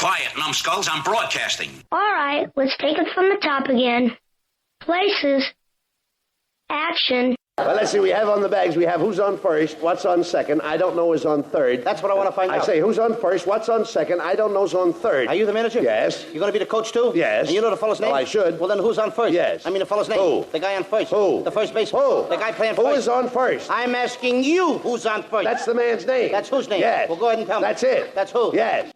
Quiet, numbskulls. I'm broadcasting. All right, let's take it from the top again. Places. Action. Well, let's see. We have on the bags, we have who's on first, what's on second, I don't know is on third. That's what I want to find out. I say who's on first, what's on second, I don't know is on third. Are you the manager? Yes. You going to be the coach, too? Yes. And you know the fellow's name? Well, I should. Well, then who's on first? Yes. I mean the fellow's name. Who? The guy on first. Who? The first baseman. Who? The guy playing first. Who is on first? I'm asking you who's on first. That's the man's name. That's whose name? Yes. Well, go ahead and tell me. That's it. That's who? Yes.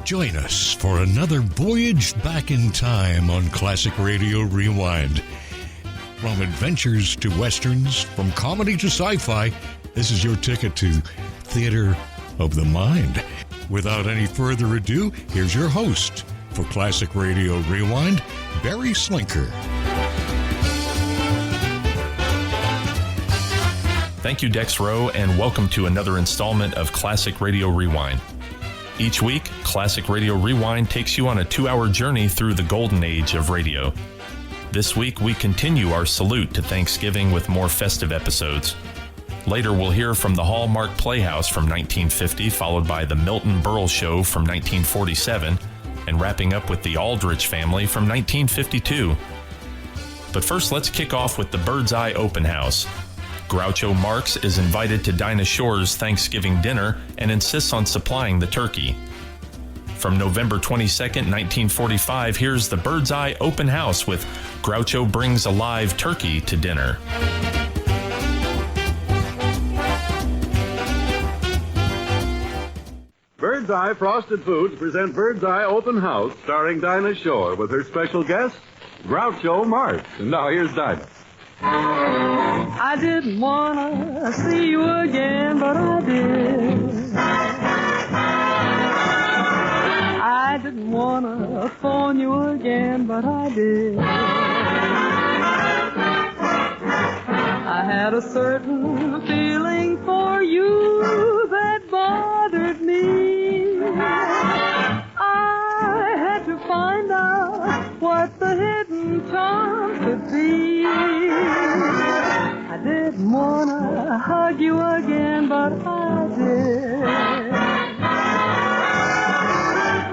Join us for another voyage back in time on Classic Radio Rewind. From adventures to westerns, from comedy to sci-fi, this is your ticket to Theater of the Mind. Without any further ado, here's your host for Classic Radio Rewind, Barry Slinker. Thank you, Dex Rowe, and welcome to another installment of Classic Radio Rewind. Each week, Classic Radio Rewind takes you on a 2-hour journey through the golden age of radio. This week, we continue our salute to Thanksgiving with more festive episodes. Later, we'll hear from the Hallmark Playhouse from 1950, followed by the Milton Berle Show from 1947, and wrapping up with the Aldrich Family from 1952. But first, let's kick off with the Bird's Eye Open House. Groucho Marx is invited to Dinah Shore's Thanksgiving dinner and insists on supplying the turkey. From November 22nd, 1945, here's the Bird's Eye Open House with Groucho brings a live turkey to dinner. Bird's Eye Frosted Foods present Bird's Eye Open House, starring Dinah Shore with her special guest, Groucho Marx. And now here's Dinah. I didn't wanna see you again, but I did. I didn't wanna phone you again, but I did. I had a certain feeling for you that bothered me. I had to find out what the hidden charm could be. I didn't wanna hug you again, but I did.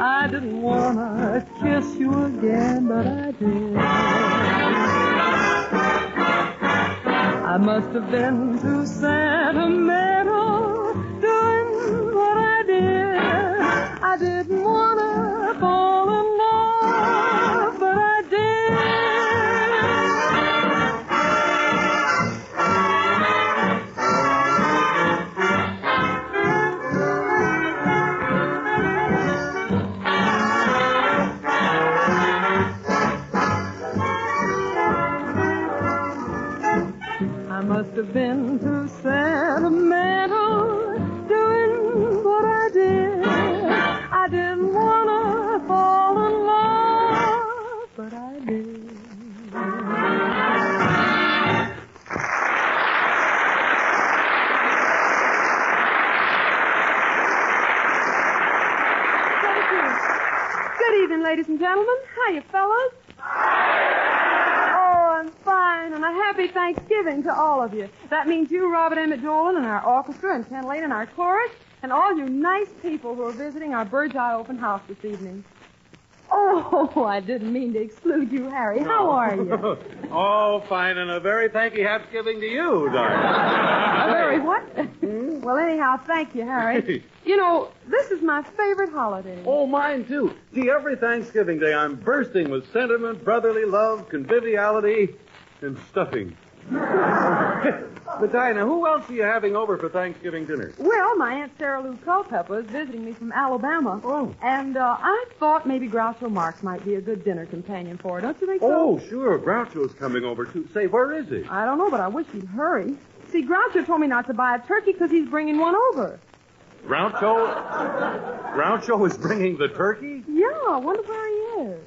I didn't wanna kiss you again, but I did. I must have been too sentimental doing what I did. I didn't wanna fall in love, but I did. I must have been too sentimental doing what I did. I didn't wanna fall in love, but I did. Thank you. Good evening, ladies and gentlemen. Hiya, fellas. I'm fine, and a happy Thanksgiving to all of you. That means you, Robert Emmett Dolan, and our orchestra, and Ken Lane, and our chorus, and all you nice people who are visiting our Bird's Eye Open House this evening. Oh, I didn't mean to exclude you, Harry. How are you? Oh, fine, and a very thanky Thanksgiving to you, darling. A very what? Well, anyhow, thank you, Harry. You know, this is my favorite holiday. Oh, mine, too. See, every Thanksgiving Day, I'm bursting with sentiment, brotherly love, conviviality, and stuffing. But, Dinah, who else are you having over for Thanksgiving dinner? Well, my Aunt Sarah Lou Culpepper is visiting me from Alabama. Oh. And I thought maybe Groucho Marx might be a good dinner companion for her. Don't you think so? Oh, sure. Groucho's coming over, too. Say, where is he? I don't know, but I wish he'd hurry. See, Groucho told me not to buy a turkey because he's bringing one over. Groucho is bringing the turkey? Yeah, I wonder where he is.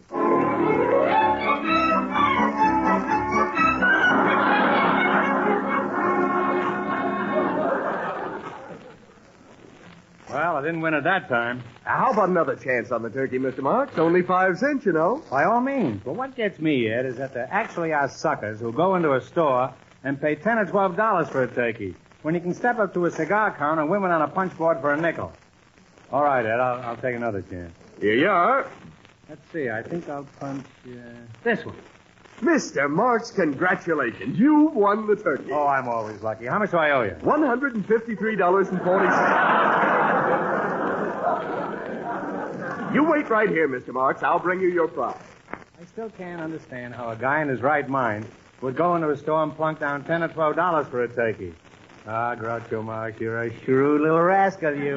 Well, I didn't win it that time. How about another chance on the turkey, Mr. Marks? Only 5 cents, you know. By all means. But what gets me, Ed, is that there actually are suckers who go into a store and pay $10 or $12 for a turkey, when you can step up to a cigar counter and win one on a punch board for a nickel. All right, Ed, I'll take another chance. Here you are. Let's see, I think I'll punch this one. Mr. Marks, congratulations. You won the turkey. Oh, I'm always lucky. How much do I owe you? $153.40. You wait right here, Mr. Marks. I'll bring you your prize. I still can't understand how a guy in his right mind would go into a store and plunk down $10 or $12 for a turkey. Ah, Groucho Marx, you're a shrewd little rascal, you.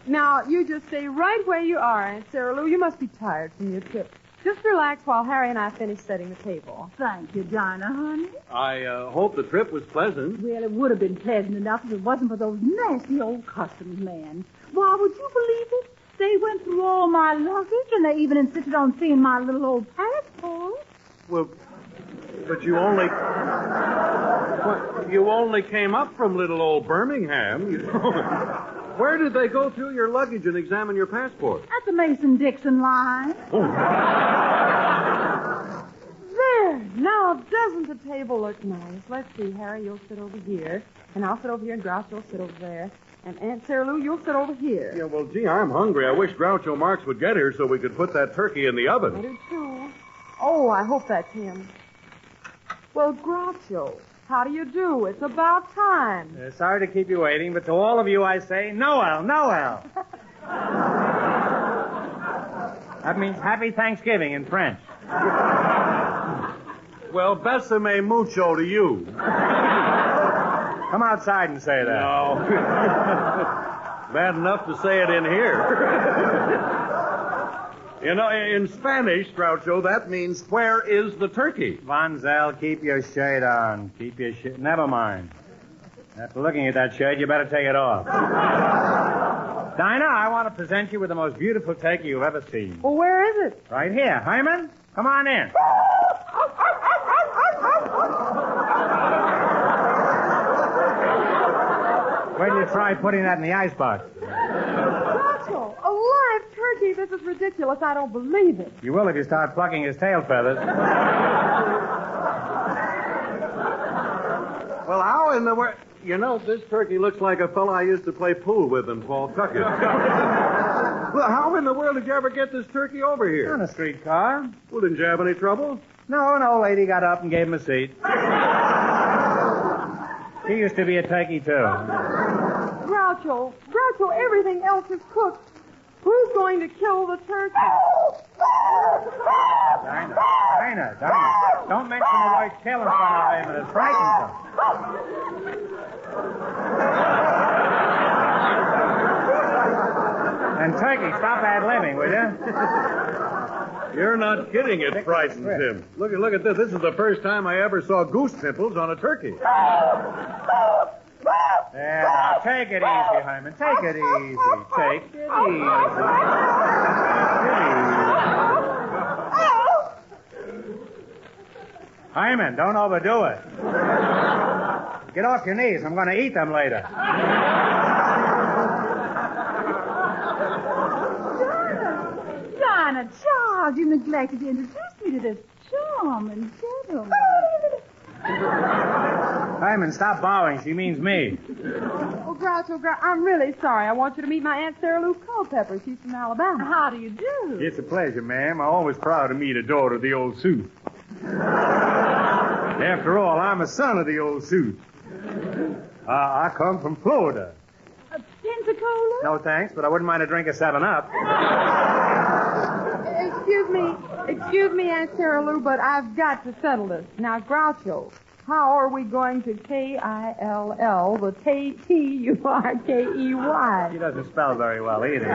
Now, you just stay right where you are, Aunt Sarah Lou. You must be tired from your trip. Just relax while Harry and I finish setting the table. Thank you, Dinah, honey. I hope the trip was pleasant. Well, it would have been pleasant enough if it wasn't for those nasty old customs men. Why, would you believe it? They went through all my luggage, and they even insisted on seeing my little old passport. Well, but you only came up from little old Birmingham. You know. Where did they go through your luggage and examine your passport? At the Mason-Dixon line. Oh. There. Now, doesn't the table look nice? Let's see, Harry, you'll sit over here. And I'll sit over here, and Groucho will sit over there. And Aunt Sarah Lou, you'll sit over here. Yeah, well, gee, I'm hungry. I wish Groucho Marx would get here so we could put that turkey in the I oven. do, too. Oh, I hope that's him. Well, Groucho, how do you do? It's about time. Sorry to keep you waiting, but to all of you I say, Noel, Noel. That means Happy Thanksgiving in French. Well, besame mucho to you. Come outside and say that. No. Bad enough to say it in here. You know, in Spanish, Groucho, that means, where is the turkey? Vanzel, keep your shirt on. Keep your shirt. Never mind. After looking at that shirt, you better take it off. Dinah, I want to present you with the most beautiful turkey you've ever seen. Well, where is it? Right here. Hyman, come on in. Wait till you try putting that in the icebox. Groucho, a live turkey? This is ridiculous. I don't believe it. You will if you start plucking his tail feathers. Well, how in the world... You know, this turkey looks like a fellow I used to play pool with in Pawtucket. Well, how in the world did you ever get this turkey over here? On a streetcar. Well, didn't you have any trouble? No, an old lady got up and gave him a seat. He used to be a turkey, too. Groucho, everything else is cooked. Who's going to kill the turkey? Dinah. Don't mention the word kill in front of him. It frightens him. And turkey, stop ad-libbing, will you? You're not kidding. It frightens him. Look at this. This is the first time I ever saw goose pimples on a turkey. There, now, take it easy, Hyman. Take it easy. Take it easy. Hyman, don't overdo it. Get off your knees. I'm going to eat them later. Dinah, child, you neglected to introduce me to this charming gentleman. Hyman, stop bowing. She means me. Oh, Groucho, I'm really sorry. I want you to meet my Aunt Sarah Lou Culpepper. She's from Alabama. How do you do? It's a pleasure, ma'am. I'm always proud to meet a daughter of the old Sioux. After all, I'm a son of the old Sioux. I come from Florida. Pensacola? No, thanks, but I wouldn't mind a drink of 7-Up. Excuse me, Aunt Sarah Lou, but I've got to settle this. Now, Groucho, how are we going to K-I-L-L the T-U-R-K-E-Y? He doesn't spell very well either.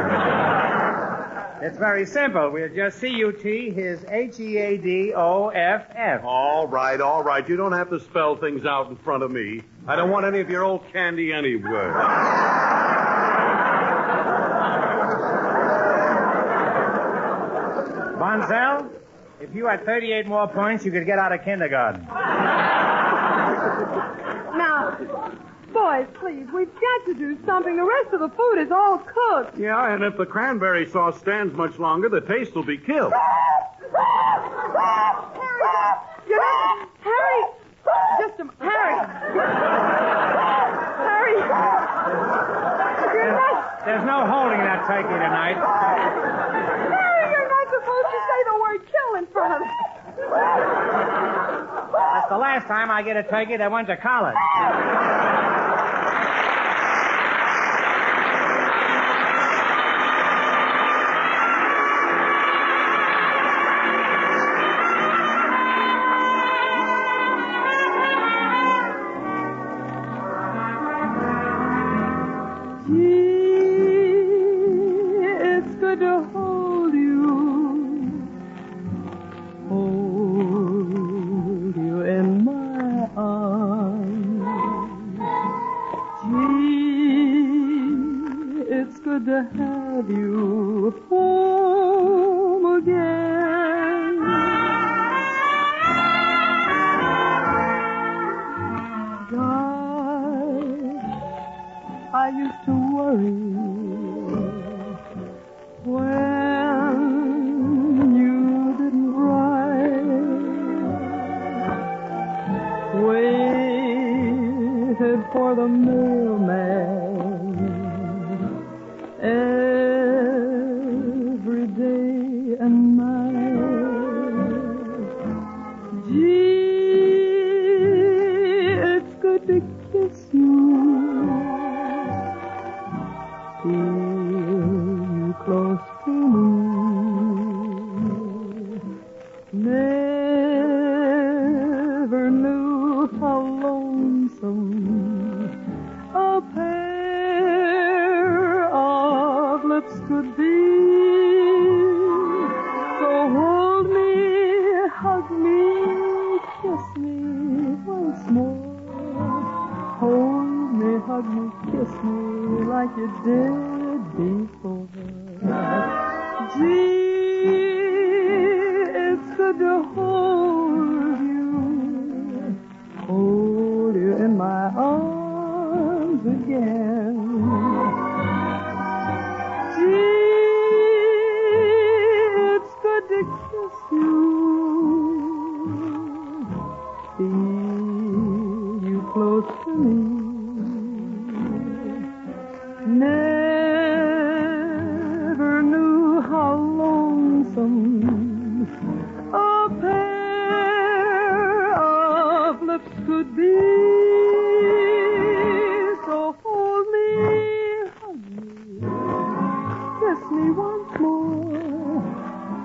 It's very simple. We'll just C-U-T his H-E-A-D-O-F-F. All right. You don't have to spell things out in front of me. I don't want any of your old candy anywhere. Bonzel, if you had 38 more points, you could get out of kindergarten. Now, boys, please, we've got to do something. The rest of the food is all cooked. Yeah, and if the cranberry sauce stands much longer, the taste will be killed. Harry! Just a... Harry! Harry! You're not... There's no holding that turkey tonight. Harry, you're not supposed to say the word kill in front of it. That's the last time I get a turkey that went to college. It's good to hold you in my arms. Gee, it's good to have you home again. Gosh, I used to worry when you didn't write. Waited for the mailman every day and night. Gee, it's good to kiss you. Feel you close to me. Never knew how lonesome a pair of lips could be. So hold me, hug me, kiss me once more. Hold me, hug me, kiss me like you did before. Gee, it's good to hold you in my arms again. Gee, it's good to kiss you, feel you close to me. Never knew how lonesome a pair of lips could be. So hold me, hug me, kiss me once more.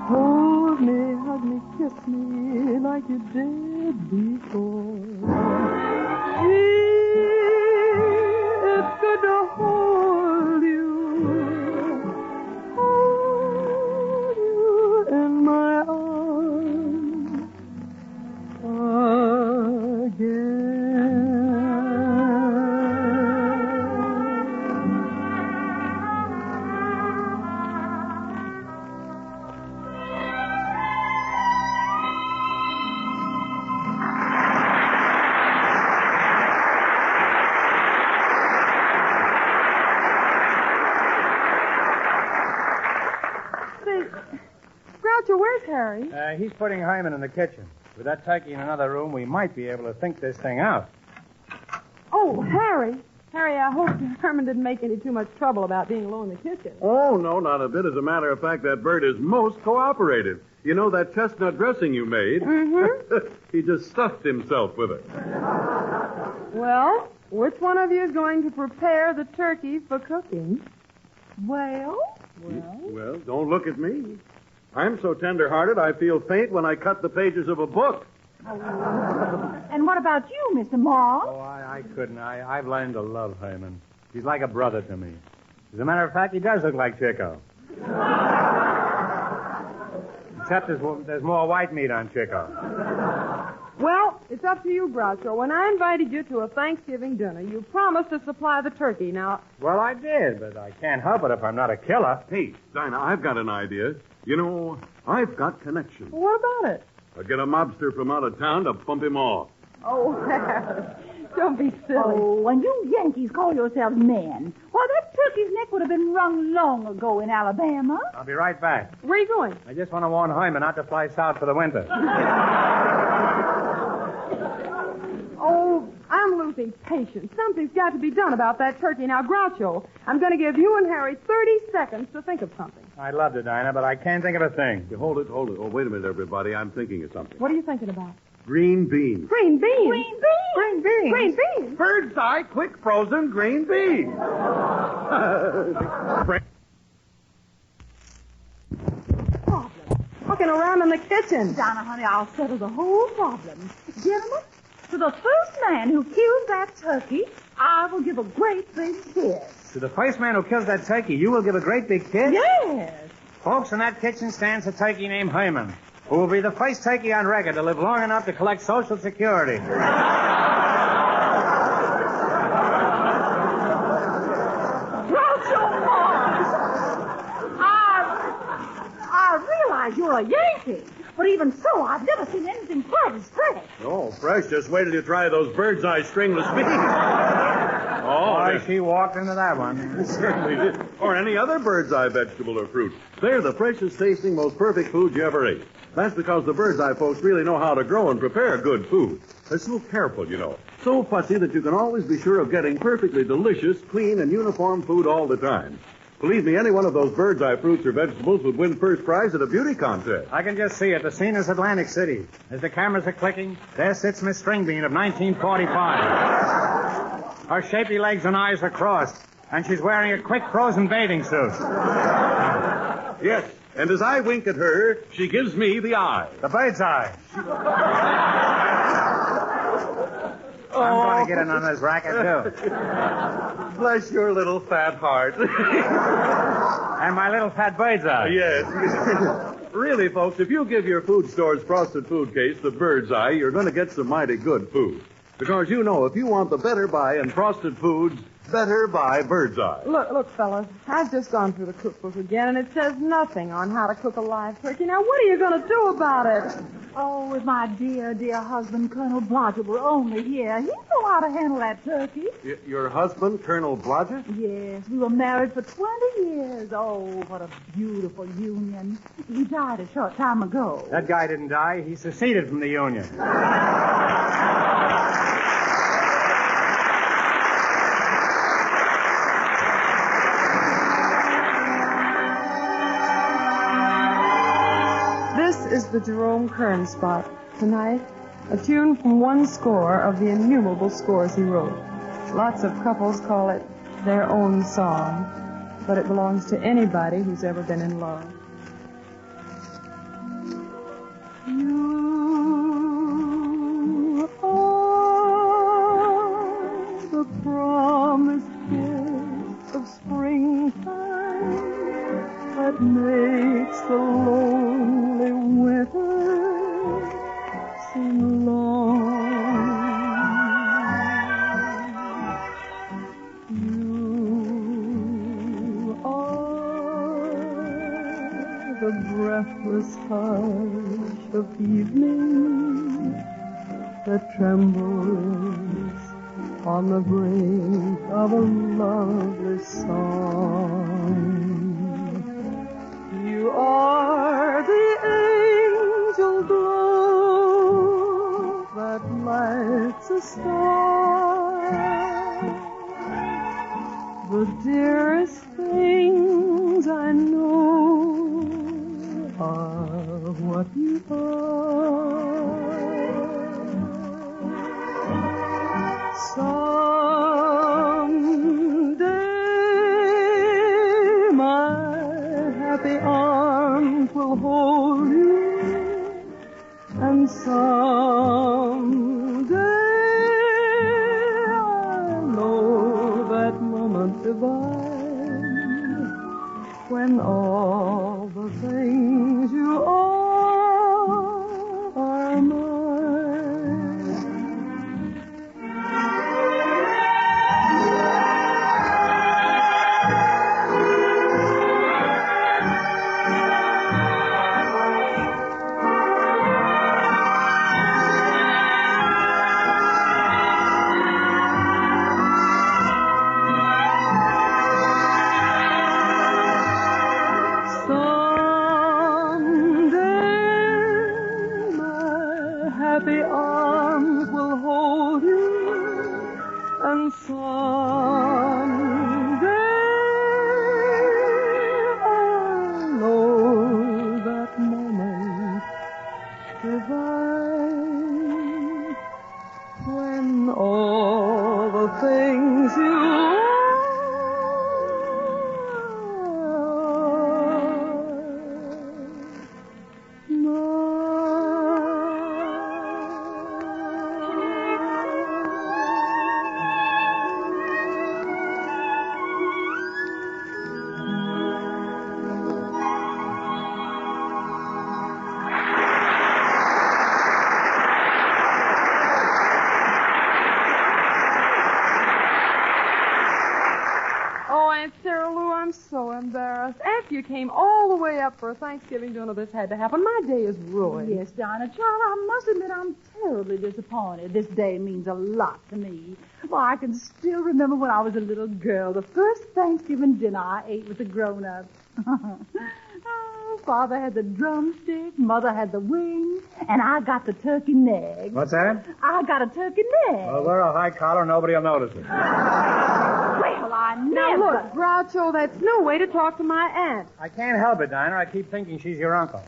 Hold me, hug me, kiss me like you did before. It's good to hold you in my arms Groucho, where's Harry? He's putting Hyman in the kitchen. With that turkey in another room, we might be able to think this thing out. Oh, Harry. Harry, I hope Herman didn't make any too much trouble about being alone in the kitchen. Oh, no, not a bit. As a matter of fact, that bird is most cooperative. You know that chestnut dressing you made? Mm-hmm. He just stuffed himself with it. Well, which one of you is going to prepare the turkey for cooking? Well? Well, don't look at me. I'm so tender-hearted I feel faint when I cut the pages of a book. And what about you, Mr. Moss? Oh, I couldn't. I've learned to love Hyman. He's like a brother to me. As a matter of fact, he does look like Chico. Except there's more white meat on Chico. Well, it's up to you, Groucho. When I invited you to a Thanksgiving dinner, you promised to supply the turkey. Now... Well, I did, but I can't help it if I'm not a killer. Hey, Dinah, I've got an idea. You know, I've got connections. What about it? I'll get a mobster from out of town to pump him off. Oh, Don't be silly. Oh, and you Yankees call yourselves men. Why, that turkey's neck would have been wrung long ago in Alabama. I'll be right back. Where are you going? I just want to warn Hyman not to fly south for the winter. Oh, I'm losing patience. Something's got to be done about that turkey. Now, Groucho, I'm going to give you and Harry 30 seconds to think of something. I'd love to, Dinah, but I can't think of a thing. Hold it. Oh, wait a minute, everybody. I'm thinking of something. What are you thinking about? Green beans. Green beans. Green beans. Green beans. Green beans. Bird's eye, quick frozen green beans. Problem. Walking around in the kitchen. Donna, honey, I'll settle the whole problem. Gentlemen, to the first man who kills that turkey, I will give a great big kiss. To the first man who kills that turkey, you will give a great big kiss? Yes. Folks, in that kitchen stands a turkey named Hyman, who will be the first turkey on record to live long enough to collect Social Security. Groucho Marx! I realize you're a Yankee, but even so, I've never seen anything quite as fresh. Oh, fresh. Just wait till you try those bird's eye stringless beans. Boy, she walked into that one. Certainly did. Or any other bird's eye vegetable or fruit. They're the freshest tasting, most perfect food you ever ate. That's because the bird's eye folks really know how to grow and prepare good food. They're so careful, you know. So fussy that you can always be sure of getting perfectly delicious, clean, and uniform food all the time. Believe me, any one of those bird's eye fruits or vegetables would win first prize at a beauty contest. I can just see it. The scene is Atlantic City. As the cameras are clicking, there sits Miss Stringbean of 1945. Her shapely legs and eyes are crossed, and she's wearing a quick frozen bathing suit. Yes, and as I wink at her, she gives me the eye. The bird's eye. I'm going to get in on this racket, too. Bless your little fat heart. And my little fat bird's eye. Yes. Really, folks, if you give your food store's frosted food case the bird's eye, you're going to get some mighty good food. Because you know, if you want the better buy in frosted foods, better buy bird's eye. Look, fellas, I've just gone through the cookbook again, and it says nothing on how to cook a live turkey. Now, what are you going to do about it? Oh, if my dear, dear husband, Colonel Blodgett, were only here, he'd know how to handle that turkey. Your husband, Colonel Blodgett? Yes, we were married for 20 years. Oh, what a beautiful union. He died a short time ago. That guy didn't die. He seceded from the Union. This is the Jerome Kern spot. Tonight, a tune from one score of the innumerable scores he wrote. Lots of couples call it their own song, but it belongs to anybody who's ever been in love. You are the promised gift of springtime that makes the lonely winter seem long. You are the breathless hush of evening that trembles on the brink of a lovely song. You are the angel glow that lights a star. The dearest things I know are what you are. Someday my happy arms will hold you, and someday I'll know that moment divine when all the things you are mine. just. After you came all the way up for a Thanksgiving dinner, this had to happen. My day is ruined. Yes, Dinah, child, I must admit I'm terribly disappointed. This day means a lot to me. Well, I can still remember when I was a little girl, the first Thanksgiving dinner I ate with the grown-ups. Father had the drumstick, Mother had the wings, and I got the turkey neck. What's that? I got a turkey neck. Well, wear a high collar, nobody will notice it. Well, I Now, never... look, Groucho, that's no way to talk to my aunt. I can't help it, Dinah. I keep thinking she's your uncle.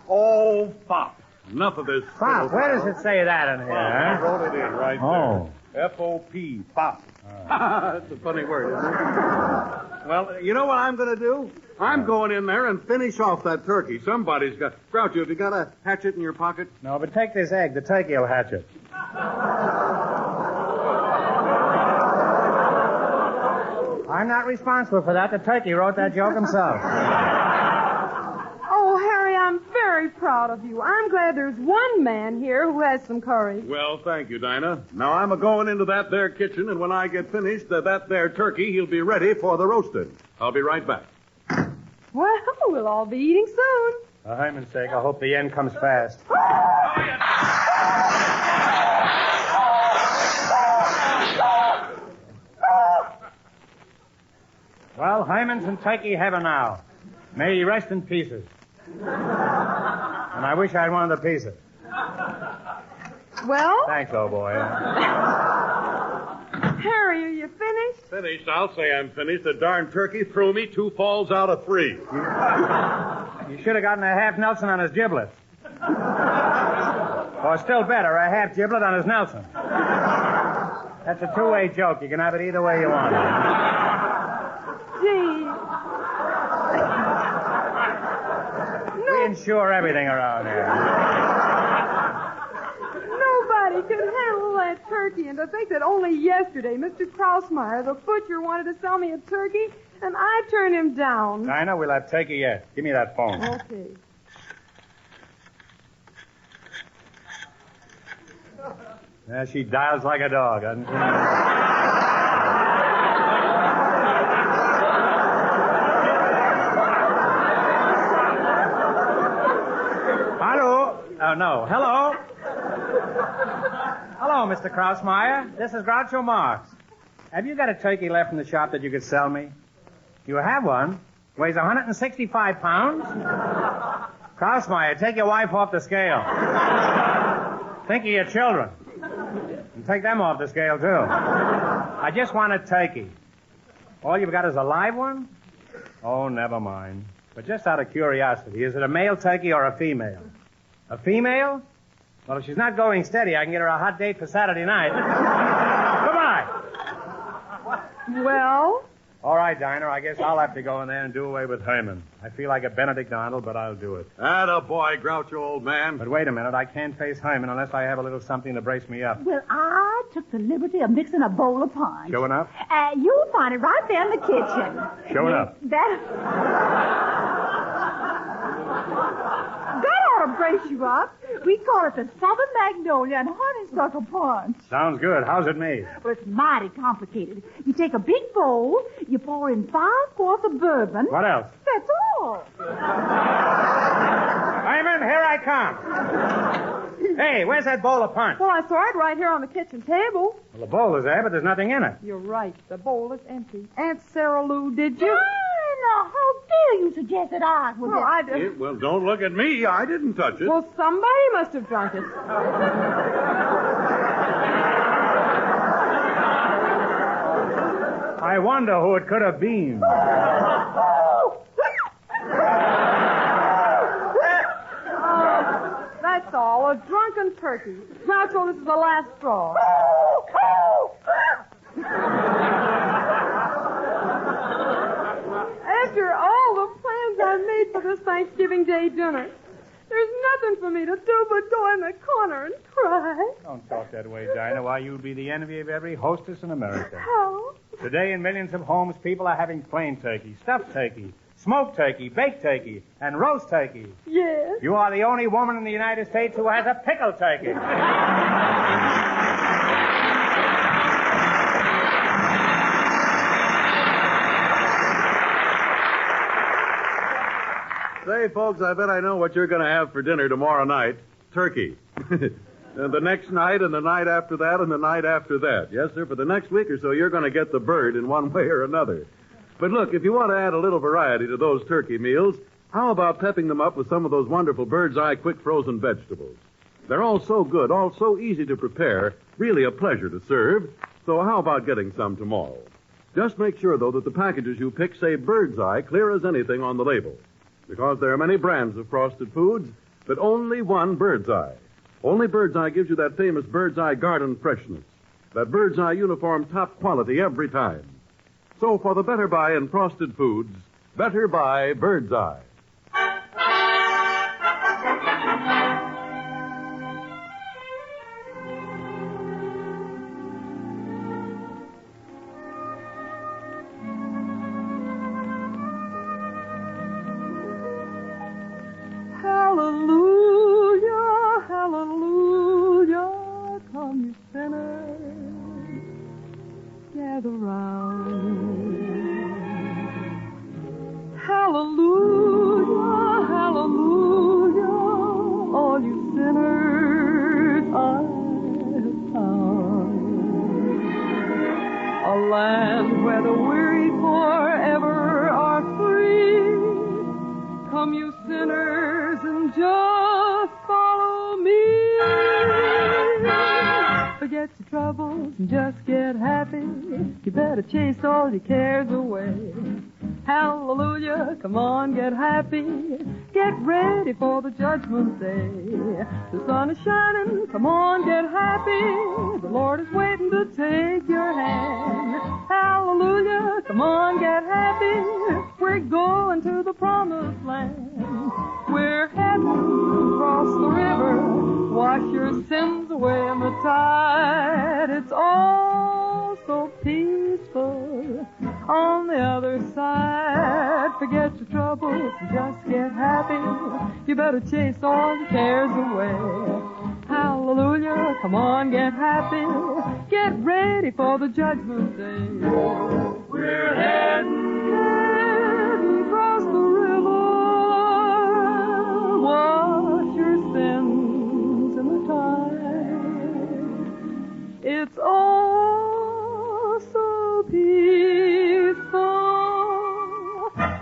Oh, Pop. Enough of this. Pop, where does it say that in here, I huh? wrote it in right Oh. there. F-O-P, Pop. That's a funny word, isn't it? Well, you know what I'm going to do? I'm going in there and finish off that turkey. Somebody's got... Groucho, have you got a hatchet in your pocket? No, but take this egg. The turkey will hatch it. I'm not responsible for that. The turkey wrote that joke himself. Oh, Harry, I'm very proud of you. I'm glad there's one man here who has some courage. Well, thank you, Dinah. Now, I'm a-going into that there kitchen, and when I get finished, that there turkey, he'll be ready for the roasting. I'll be right back. Well, we'll all be eating soon. For Herman's sake, I hope the end comes fast. Well, Hyman's in turkey heaven now. May he rest in pieces. And I wish I'd one of the pieces. Well? Thanks, old boy. Harry, are you finished? Finished? I'll say I'm finished. The darn turkey threw me 2 falls out of 3. You should have gotten a half Nelson on his giblets. Or still better, a half giblet on his Nelson. That's a two-way joke. You can have it either way you want. Gee. We insure everything around here. Nobody could handle that turkey. And to think that only yesterday Mr. Krausmeyer, the butcher, wanted to sell me a turkey, and I turned him down. Dinah, we'll have turkey yet. Give me that phone. Okay. Yeah, she dials like a dog, doesn't she? Hello? Oh, no. Hello? Hello, Mr. Krausmeyer. This is Groucho Marx. Have you got a turkey left in the shop that you could sell me? You have one? Weighs 165 pounds? Krausmeyer, take your wife off the scale. Think of your children. And take them off the scale, too. I just want a turkey. All you've got is a live one? Oh, never mind. But just out of curiosity, is it a male turkey or a female? A female? Well, if she's not going steady, I can get her a hot date for Saturday night. Goodbye. Well? All right, Dinah, I guess I'll have to go in there and do away with Herman. I feel like a Benedict Arnold, but I'll do it. Attaboy, Groucho, old man. But wait a minute, I can't face Herman unless I have a little something to brace me up. Well, I took the liberty of mixing a bowl of punch. Sure enough? You'll find it right there in the kitchen. Sure enough. That ought to brace you up. We call it the Southern Magnolia and Honeysuckle Punch. Sounds good. How's it made? Well, it's mighty complicated. You take a big bowl, you pour in 5 quarts of bourbon. What else? That's all. Hyman, here I come. Hey, where's that bowl of punch? Well, I saw it right here on the kitchen table. Well, the bowl is there, but there's nothing in it. You're right. The bowl is empty. Aunt Sarah Lou, did you? Now, how dare you suggest that I would... Well, I did. Well, don't look at me. I didn't touch it. Well, somebody must have drunk it. I wonder who it could have been. That's all. A drunken turkey. Groucho, this is the last straw. After all the plans I've made for this Thanksgiving Day dinner, there's nothing for me to do but go in the corner and cry. Don't talk that way, Dinah. Why, you'd be the envy of every hostess in America. How? Today, in millions of homes, people are having plain turkey, stuffed turkey, smoked turkey, baked turkey, and roast turkey. Yes. You are the only woman in the United States who has a pickled turkey. Say, folks, I bet I know what you're going to have for dinner tomorrow night. Turkey. And the next night, and the night after that, and the night after that. Yes, sir, for the next week or so, you're going to get the bird in one way or another. But look, if you want to add a little variety to those turkey meals, how about pepping them up with some of those wonderful Bird's Eye quick frozen vegetables? They're all so good, all so easy to prepare, really a pleasure to serve. So how about getting some tomorrow? Just make sure, though, that the packages you pick say Bird's Eye clear as anything on the label. Because there are many brands of frosted foods, but only one Bird's Eye. Only Bird's Eye gives you that famous Bird's Eye garden freshness. That Bird's Eye uniform top quality every time. So for the better buy in frosted foods, better buy Bird's Eye. Chase all your cares away. Hallelujah, come on, get happy. Get ready for the judgment day. The sun is shining, come on, get happy. The Lord is waiting to take your hand. Hallelujah, come on, get happy. We're going to the promised land. We're heading across the river. Wash your sins away in the tide. It's all so peaceful on the other side. Forget your troubles and just get happy. You better chase all your cares away. Hallelujah, come on, get happy. Get ready for the judgment day. We're heading across the river. Wash your sins in the tide. It's all so peaceful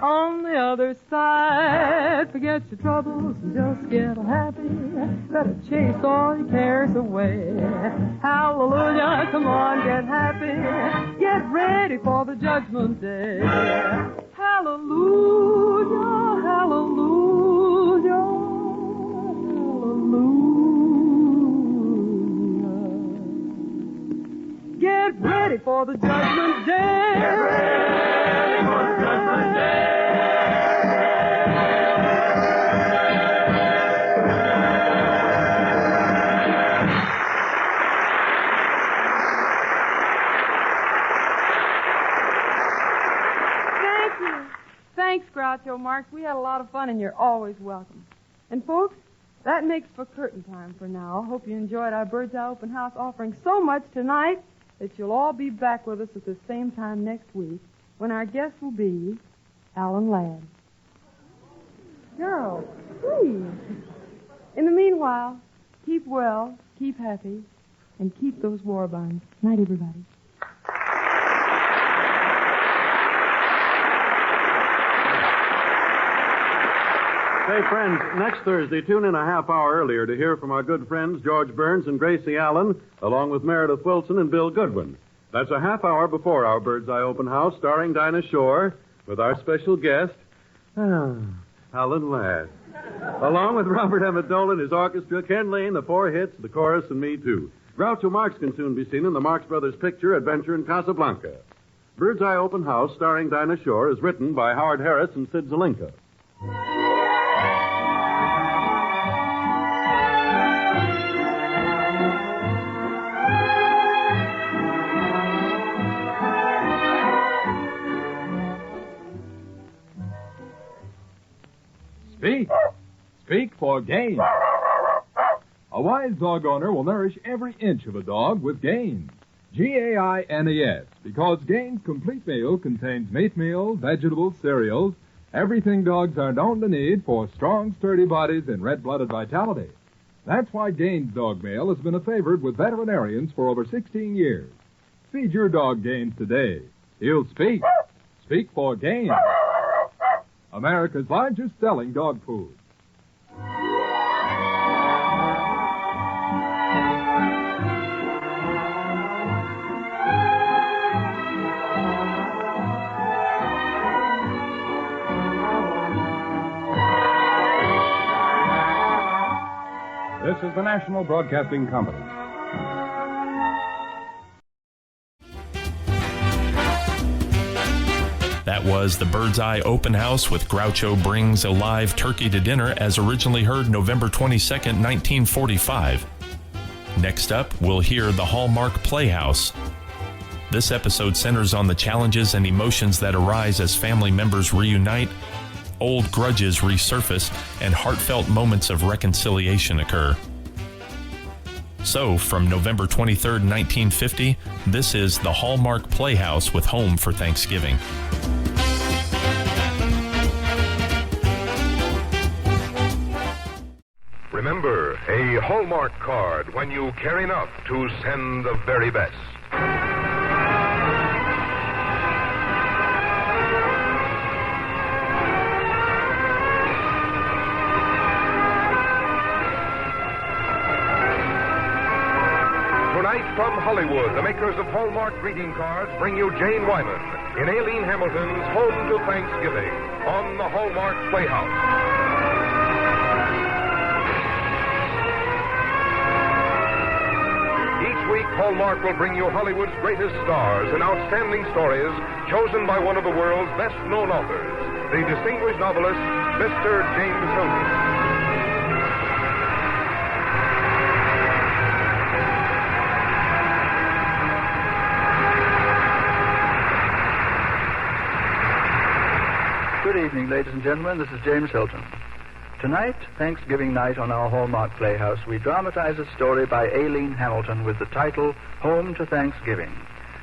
on the other side. Forget your troubles and just get happy. Better chase all your cares away. Hallelujah, come on, get happy. Get ready for the judgment day. Hallelujah, hallelujah, hallelujah. Get ready for the judgment day. Get ready for the judgment day. Thanks, Groucho Marx. We had a lot of fun, and you're always welcome. And, folks, that makes for curtain time for now. Hope you enjoyed our Bird's Eye Open House offering so much tonight that you'll all be back with us at the same time next week when our guest will be Alan Ladd. Girls, please. In the meanwhile, keep well, keep happy, and keep those war bonds. Night, everybody. Hey, friends, next Thursday, tune in a half hour earlier to hear from our good friends George Burns and Gracie Allen, along with Meredith Wilson and Bill Goodwin. That's a half hour before our Bird's Eye Open House, starring Dinah Shore, with our special guest, Alan Ladd. Along with Robert Emmett Dolan, his orchestra, Ken Lane, the four hits, the chorus, and me, too. Groucho Marx can soon be seen in the Marx Brothers picture, Adventure in Casablanca. Bird's Eye Open House, starring Dinah Shore, is written by Howard Harris and Sid Zelinka. Speak for Gaines. A wise dog owner will nourish every inch of a dog with Gaines. Gaines, because Gaines' complete meal contains meat meal, vegetables, cereals, Everything dogs are known to need for strong, sturdy bodies and red-blooded vitality. That's why Gaines Dog Mail has been a favorite with veterinarians for over 16 years. Feed your dog Gaines today. He'll speak. Speak for Gaines. America's largest selling dog food. This is the National Broadcasting Company. That was the Bird's Eye Open House with Groucho Brings a Live Turkey to Dinner, as originally heard November 22nd, 1945. Next up, we'll hear the Hallmark Playhouse. This episode centers on the challenges and emotions that arise as family members reunite, old grudges resurface, and heartfelt moments of reconciliation occur. So, from November 23rd, 1950, this is the Hallmark Playhouse with Home for Thanksgiving. Remember, a Hallmark card when you care enough to send the very best. Tonight from Hollywood, the makers of Hallmark greeting cards bring you Jane Wyman in Aileen Hamilton's Home to Thanksgiving on the Hallmark Playhouse. Each week, Hallmark will bring you Hollywood's greatest stars and outstanding stories chosen by one of the world's best-known authors, the distinguished novelist, Mr. James Hilton. Good evening, ladies and gentlemen. This is James Hilton. Tonight, Thanksgiving night on our Hallmark Playhouse, we dramatize a story by Aileen Hamilton with the title Home to Thanksgiving.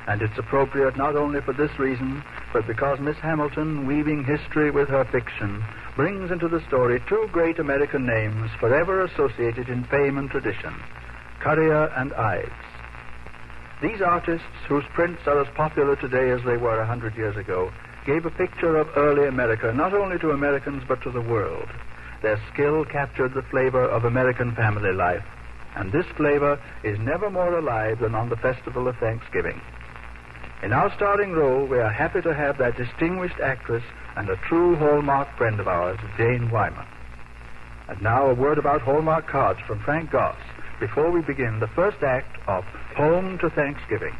And it's appropriate not only for this reason, but because Miss Hamilton, weaving history with her fiction, brings into the story two great American names forever associated in fame and tradition, Currier and Ives. These artists, whose prints are as popular today as they were 100 years ago, gave a picture of early America, not only to Americans but to the world. Their skill captured the flavor of American family life, and this flavor is never more alive than on the festival of Thanksgiving. In our starring role, we are happy to have that distinguished actress and a true Hallmark friend of ours, Jane Wyman. And now a word about Hallmark cards from Frank Goss before we begin the first act of Home to Thanksgiving.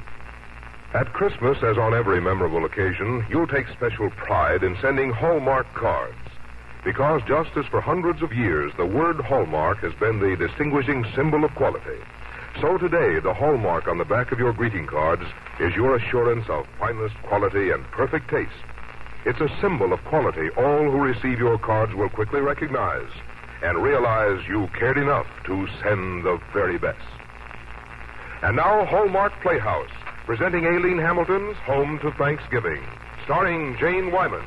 At Christmas, as on every memorable occasion, you'll take special pride in sending Hallmark cards. Because just as for hundreds of years, the word Hallmark has been the distinguishing symbol of quality, so today the Hallmark on the back of your greeting cards is your assurance of finest quality and perfect taste. It's a symbol of quality all who receive your cards will quickly recognize and realize you cared enough to send the very best. And now, Hallmark Playhouse, presenting Aileen Hamilton's Home to Thanksgiving, starring Jane Wyman.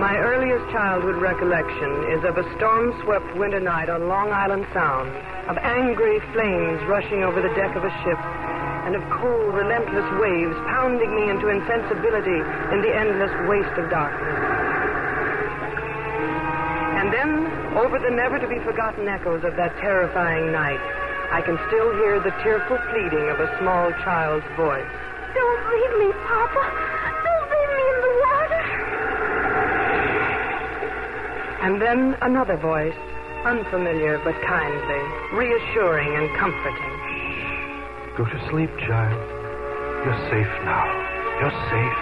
My earliest childhood recollection is of a storm-swept winter night on Long Island Sound, of angry flames rushing over the deck of a ship, and of cold, relentless waves pounding me into insensibility in the endless waste of darkness. And then, over the never-to-be-forgotten echoes of that terrifying night, I can still hear the tearful pleading of a small child's voice. Don't leave me, Papa. Don't leave me in the water. And then another voice, unfamiliar but kindly, reassuring and comforting. Go to sleep, child. You're safe now. You're safe.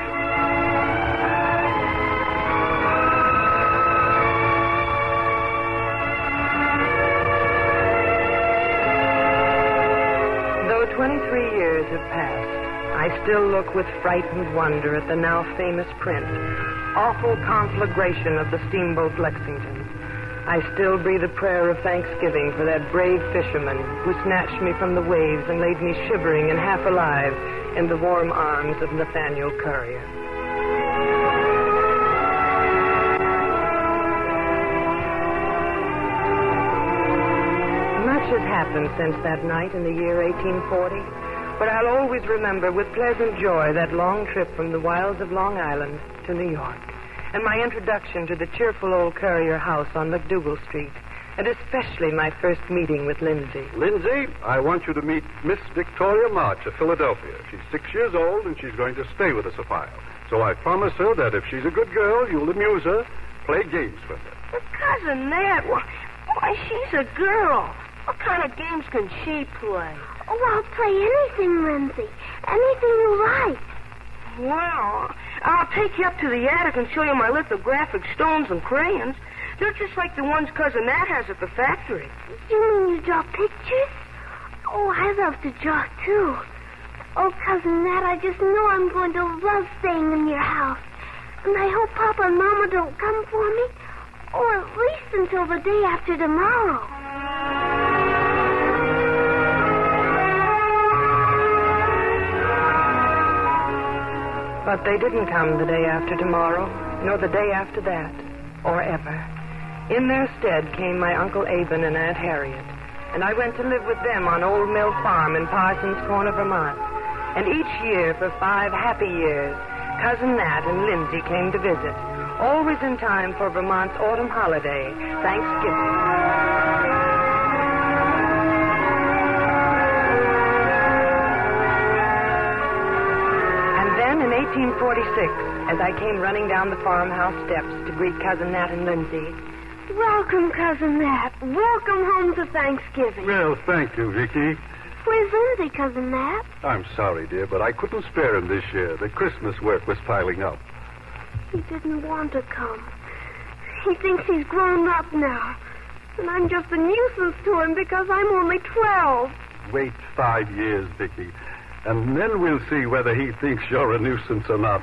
Though 23 years have passed, I still look with frightened wonder at the now famous print, awful conflagration of the steamboat Lexington. I still breathe a prayer of thanksgiving for that brave fisherman who snatched me from the waves and laid me shivering and half alive in the warm arms of Nathaniel Currier. Much has happened since that night in the year 1840, but I'll always remember with pleasant joy that long trip from the wilds of Long Island to New York, and my introduction to the cheerful old Currier house on McDougal Street, and especially my first meeting with Lindsay. Lindsay, I want you to meet Miss Victoria March of Philadelphia. She's 6 years old, and she's going to stay with us a while. So I promise her that if she's a good girl, you'll amuse her, play games with her. But Cousin Nat, why, she's a girl. What kind of games can she play? Oh, I'll play anything, Lindsay. Anything you like. Well, I'll take you up to the attic and show you my lithographic stones and crayons. They're just like the ones Cousin Nat has at the factory. You mean you draw pictures? Oh, I love to draw, too. Oh, Cousin Nat, I just know I'm going to love staying in your house. And I hope Papa and Mama don't come for me. Or at least until the day after tomorrow. But they didn't come the day after tomorrow, nor the day after that, or ever. In their stead came my Uncle Aben and Aunt Harriet, and I went to live with them on Old Mill Farm in Parsons Corner, Vermont. And each year, for 5 happy years, Cousin Nat and Lindsay came to visit, always in time for Vermont's autumn holiday, Thanksgiving. In 1846, as I came running down the farmhouse steps to greet Cousin Nat and Lindsay. Welcome, Cousin Nat. Welcome home to Thanksgiving. Well, thank you, Vicky. Where's Lindsay, Cousin Nat? I'm sorry, dear, but I couldn't spare him this year. The Christmas work was piling up. He didn't want to come. He thinks he's grown up now. And I'm just a nuisance to him because I'm only 12. Wait 5 years, Vicky. And then we'll see whether he thinks you're a nuisance or not.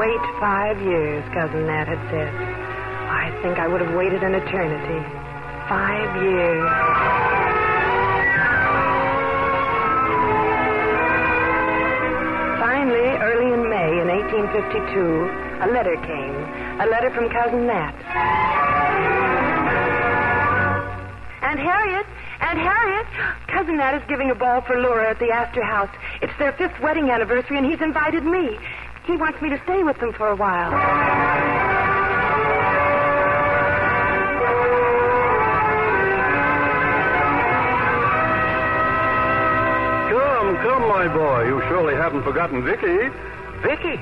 Wait 5 years, Cousin Nat had said. I think I would have waited an eternity. 5 years. Finally, early in May in 1852, a letter came. A letter from Cousin Nat. Aunt Harriet! Aunt Harriet! Cousin Nat is giving a ball for Laura at the Astor House. It's their 5th wedding anniversary, and he's invited me. He wants me to stay with them for a while. Come, my boy. You surely haven't forgotten Vicky. Vicky?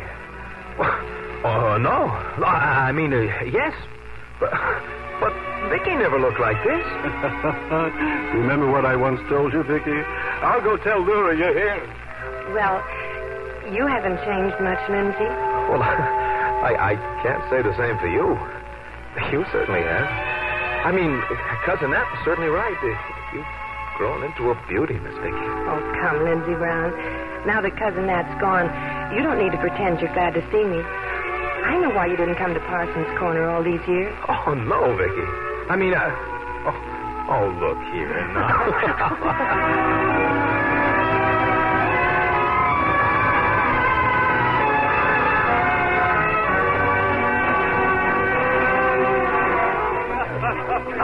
Oh, no. I mean, yes. But Vicky never looked like this. Remember what I once told you, Vicky? I'll go tell Laura you're here. Well, you haven't changed much, Lindsay. Well, I can't say the same for you. You certainly have. I mean, Cousin Nat was certainly right. You've grown into a beauty, Miss Vicky. Oh, come, Lindsay Brown. Now that Cousin Nat's gone, you don't need to pretend you're glad to see me. I know why you didn't come to Parsons Corner all these years. Oh, no, Vicky. I mean, oh, look here now.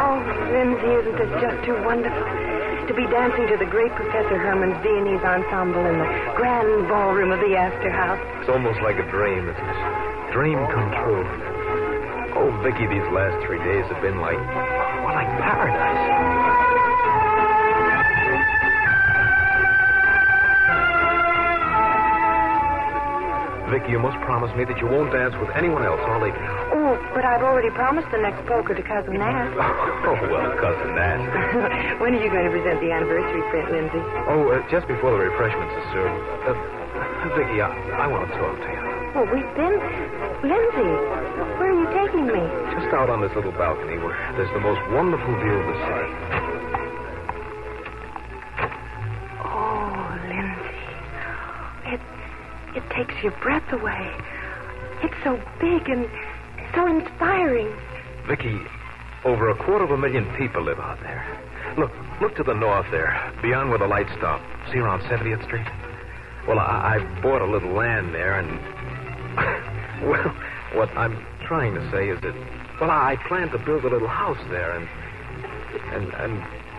Oh, Lindsay, isn't this just too wonderful? To be dancing to the great Professor Herman's Viennese ensemble in the grand ballroom of the Astor House. It's almost like a dream, isn't it? Dream come true. Oh, Vicky, these last 3 days have been like paradise. Vicky, you must promise me that you won't dance with anyone else all evening. Oh, but I've already promised the next polka to Cousin Nat. Oh, well, Cousin Nat. When are you going to present the anniversary print, Lindsay? Oh, just before the refreshments are served. Vicky, I want to talk to you. Well, we've been... Lindsay, where are you taking me? Just out on this little balcony where there's the most wonderful view of the city. Oh, Lindsay. It takes your breath away. It's so big and so inspiring. Vicky, over 250,000 people live out there. Look to the north there, beyond where the lights stop. See around 70th Street? Well, I bought a little land there, and... well, what I'm trying to say is that... Well, I plan to build a little house there, and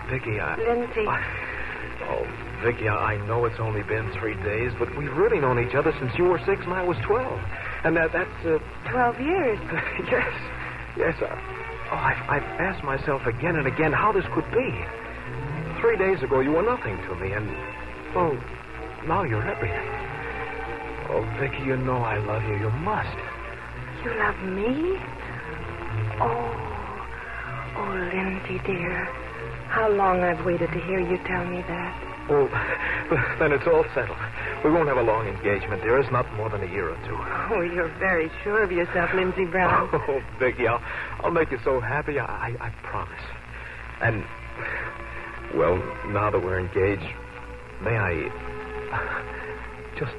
Vicky, Lindsay. Oh, Vicky, I know it's only been 3 days, but we've really known each other since you were 6 and I was 12. And that's... 12 years. Yes. I've asked myself again and again how this could be. 3 days ago, you were nothing to me, and... well, now you're everything. Oh, Vicky, you know I love you. You must. You love me? Oh, Lindsay, dear. How long I've waited to hear you tell me that. Oh, then it's all settled. We won't have a long engagement, dear. It's not more than a year or two. Oh, you're very sure of yourself, Lindsay Brown. Oh, Vicky, I'll make you so happy. I promise. And, well, now that we're engaged, may I... just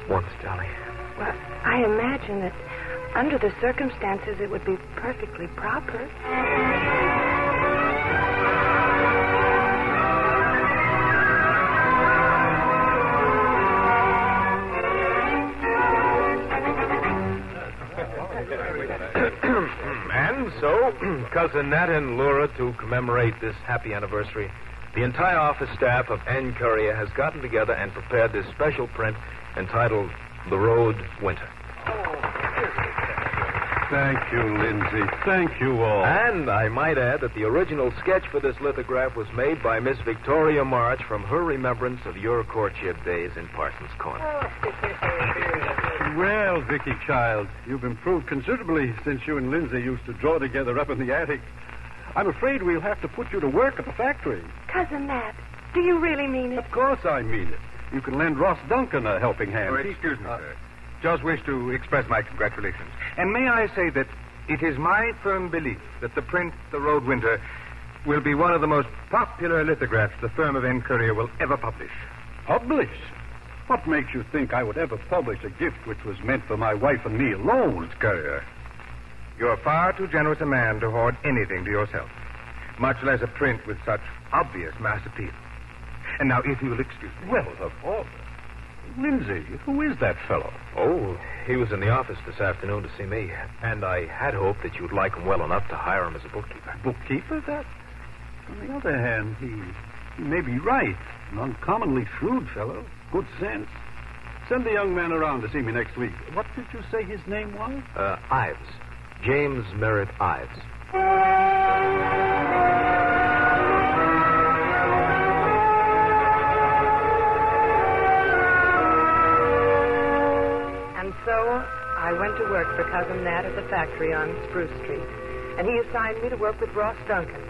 once, darling. Well, I imagine that under the circumstances it would be perfectly proper. And so, Cousin Nat and Laura, to commemorate this happy anniversary, the entire office staff of N. Courier has gotten together and prepared this special print entitled The Road Winter. Thank you, Lindsay. Thank you all. And I might add that the original sketch for this lithograph was made by Miss Victoria March from her remembrance of your courtship days in Parsons Corner. Well, Vicky, child, you've improved considerably since you and Lindsay used to draw together up in the attic. I'm afraid we'll have to put you to work at the factory. Cousin Nat, do you really mean it? Of course I mean it. You can lend Ross Duncan a helping hand. Oh, excuse me, sir. Just wish to express my congratulations. And may I say that it is my firm belief that the print, The Road Winter, will be one of the most popular lithographs the firm of N. Courier will ever publish. Publish? What makes you think I would ever publish a gift which was meant for my wife and me alone? Courier, you're far too generous a man to hoard anything to yourself, much less a print with such obvious mass appeal. And now, if you'll excuse me. Well, of course. Lindsay, who is that fellow? Oh, he was in the office this afternoon to see me, and I had hoped that you'd like him well enough to hire him as a bookkeeper. Bookkeeper? That? On the other hand, he may be right. An uncommonly shrewd fellow. Good sense. Send the young man around to see me next week. What did you say his name was? Ives. James Merritt Ives. And so I went to work for Cousin Nat at the factory on Spruce Street. And he assigned me to work with Ross Duncan.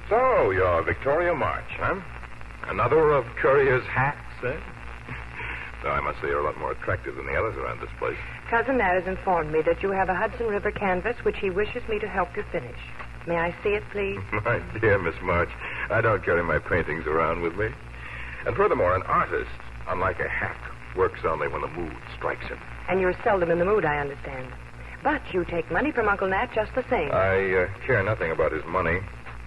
So, you're Victoria March, huh? Another of Courier's hacks, eh? So I must say you're a lot more attractive than the others around this place. Cousin Nat has informed me that you have a Hudson River canvas which he wishes me to help you finish. May I see it, please? My dear Miss March, I don't carry my paintings around with me. And furthermore, an artist, unlike a hack, works only when the mood strikes him. And you're seldom in the mood, I understand. But you take money from Uncle Nat just the same. I care nothing about his money,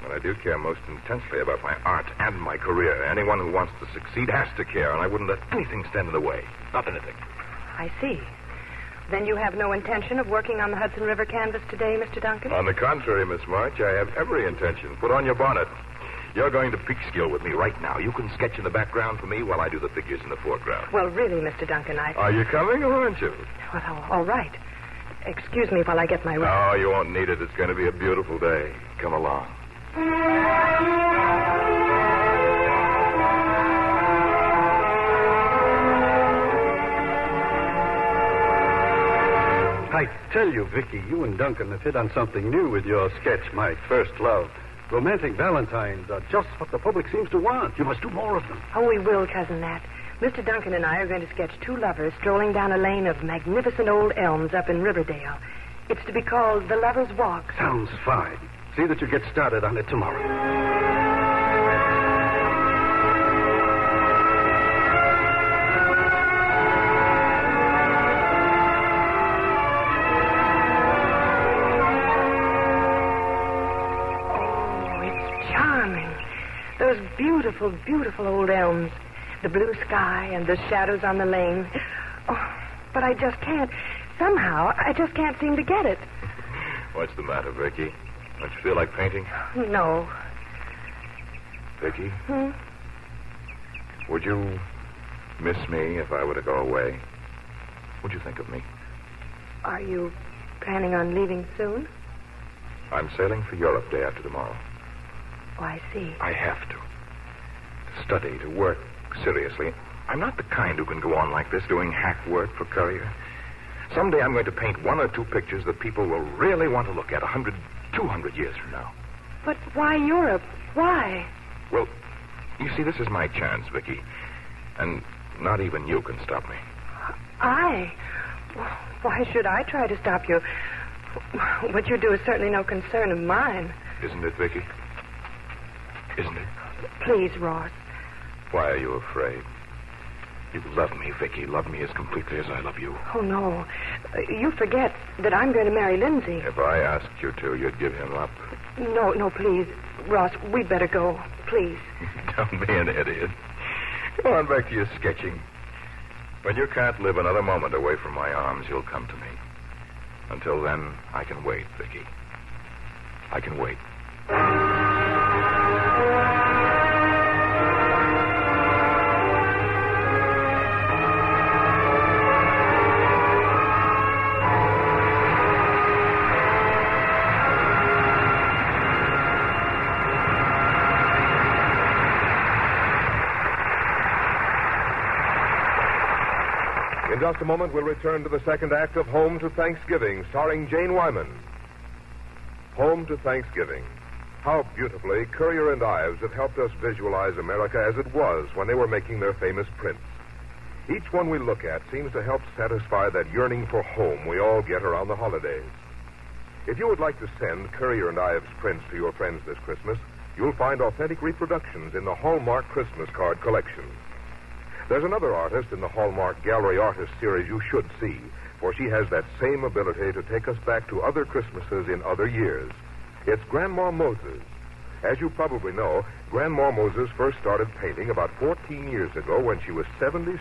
but I do care most intensely about my art and my career. Anyone who wants to succeed has to care, and I wouldn't let anything stand in the way. Not anything. I see. Then you have no intention of working on the Hudson River canvas today, Mr. Duncan? On the contrary, Miss March, I have every intention. Put on your bonnet. You're going to Peekskill with me right now. You can sketch in the background for me while I do the figures in the foreground. Well, really, Mr. Duncan, Are you coming or aren't you? Well, all right. Excuse me while I get my... No, you won't need it. It's going to be a beautiful day. Come along. tell you, Vicky, you and Duncan have hit on something new with your sketch, My First Love. Romantic valentines are just what the public seems to want. You must do more of them. Oh, we will, Cousin Nat. Mr. Duncan and I are going to sketch two lovers strolling down a lane of magnificent old elms up in Riverdale. It's to be called The Lover's Walk. Sounds fine. See that you get started on it tomorrow. Those beautiful, beautiful old elms. The blue sky and the shadows on the lane. Oh, but I just can't. Somehow, I just can't seem to get it. What's the matter, Vicky? Don't you feel like painting? No. Vicky? Would you miss me if I were to go away? What'd you think of me? Are you planning on leaving soon? I'm sailing for Europe day after tomorrow. Oh, I see. I have to. To study, to work seriously. I'm not the kind who can go on like this doing hack work for Courier. Someday I'm going to paint one or two pictures that people will really want to look at 100, 200 years from now. But why Europe? Why? Well, you see, this is my chance, Vicky. And not even you can stop me. I? Why should I try to stop you? What you do is certainly no concern of mine. Isn't it, Vicky? Isn't it? Please, Ross. Why are you afraid? You love me, Vicky. Love me as completely as I love you. Oh, no. You forget that I'm going to marry Lindsay. If I asked you to, you'd give him up. No, please. Ross, we'd better go. Please. Don't be an idiot. Go on back to your sketching. When you can't live another moment away from my arms, you'll come to me. Until then, I can wait, Vicky. I can wait. In just a moment, we'll return to the second act of Home to Thanksgiving, starring Jane Wyman. Home to Thanksgiving. How beautifully Currier and Ives have helped us visualize America as it was when they were making their famous prints. Each one we look at seems to help satisfy that yearning for home we all get around the holidays. If you would like to send Currier and Ives prints to your friends this Christmas, you'll find authentic reproductions in the Hallmark Christmas card collection. There's another artist in the Hallmark Gallery Artist series you should see, for she has that same ability to take us back to other Christmases in other years. It's Grandma Moses. As you probably know, Grandma Moses first started painting about 14 years ago when she was 76.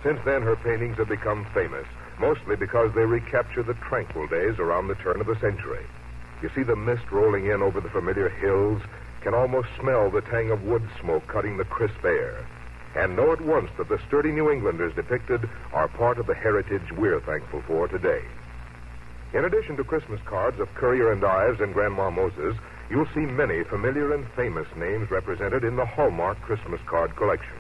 Since then, her paintings have become famous, mostly because they recapture the tranquil days around the turn of the century. You see the mist rolling in over the familiar hills, can almost smell the tang of wood smoke cutting the crisp air, and know at once that the sturdy New Englanders depicted are part of the heritage we're thankful for today. In addition to Christmas cards of Currier and Ives and Grandma Moses, you'll see many familiar and famous names represented in the Hallmark Christmas card collection.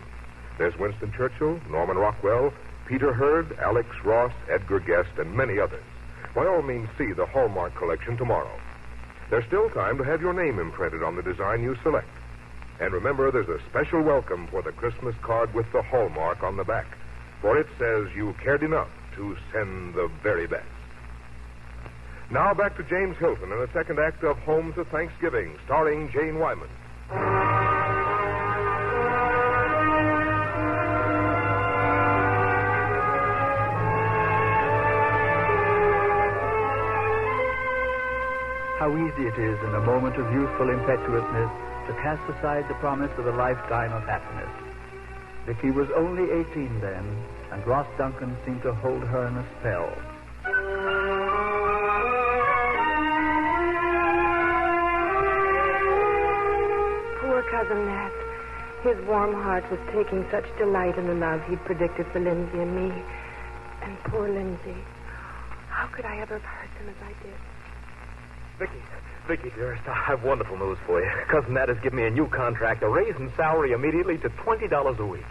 There's Winston Churchill, Norman Rockwell, Peter Hurd, Alex Ross, Edgar Guest, and many others. By all means, see the Hallmark collection tomorrow. There's still time to have your name imprinted on the design you select. And remember, there's a special welcome for the Christmas card with the Hallmark on the back, for it says you cared enough to send the very best. Now back to James Hilton in the second act of Home to Thanksgiving, starring Jane Wyman. How easy it is in a moment of youthful impetuousness to cast aside the promise of a lifetime of happiness. Vicky was only 18 then, and Ross Duncan seemed to hold her in a spell. Poor Cousin Nat. His warm heart was taking such delight in the love he'd predicted for Lindsay and me. And poor Lindsay. How could I ever have hurt them as I did? Vicky, dearest, I have wonderful news for you. Cousin Nat has given me a new contract, a raise in salary immediately to $20 a week.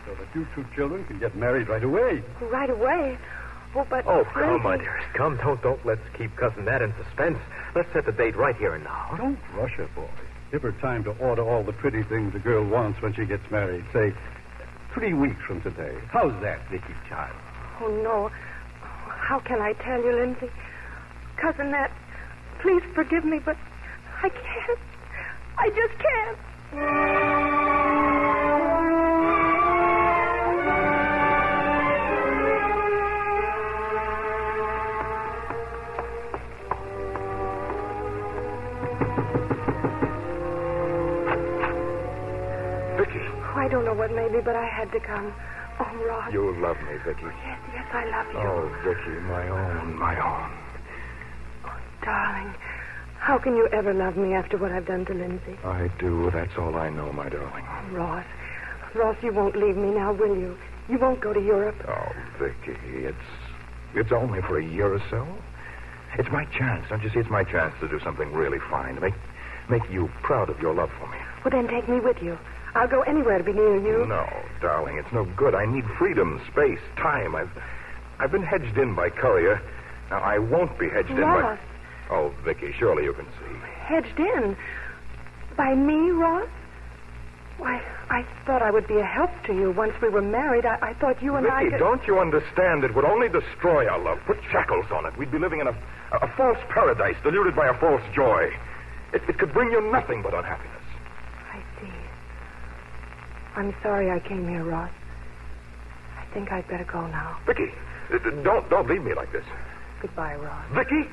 So that you two children can get married right away. Right away? Oh, but... Oh, come, Lindsay... my dearest. Come, don't let's keep Cousin Nat in suspense. Let's set the date right here and now. Don't rush her, boy. Give her time to order all the pretty things a girl wants when she gets married. Say, 3 weeks from today. How's that, Vicky, child? Oh, no. How can I tell you, Lindsay? Cousin Nat, please forgive me, but I can't. I just can't. Vicky. I don't know what made me, but I had to come. Oh, Ross. You love me, Vicky. Yes, I love you. Oh, Vicky, my own, my own. Darling, how can you ever love me after what I've done to Lindsay? I do. That's all I know, my darling. Ross, you won't leave me now, will you? You won't go to Europe? Oh, Vicky, it's only for a year or so. It's my chance. Don't you see? It's my chance to do something really fine. To make you proud of your love for me. Well, then take me with you. I'll go anywhere to be near you. No, darling, it's no good. I need freedom, space, time. I've been hedged in by Courier. Now, I won't be hedged in by... Ross. Oh, Vicky, surely you can see. Hedged in? By me, Ross? Why, I thought I would be a help to you once we were married. I thought you and Vicky, I could... don't you understand? It would only destroy our love, put shackles on it. We'd be living in a false paradise, deluded by a false joy. It could bring you nothing but unhappiness. I see. I'm sorry I came here, Ross. I think I'd better go now. Vicky, don't leave me like this. Goodbye, Ross. Vicky!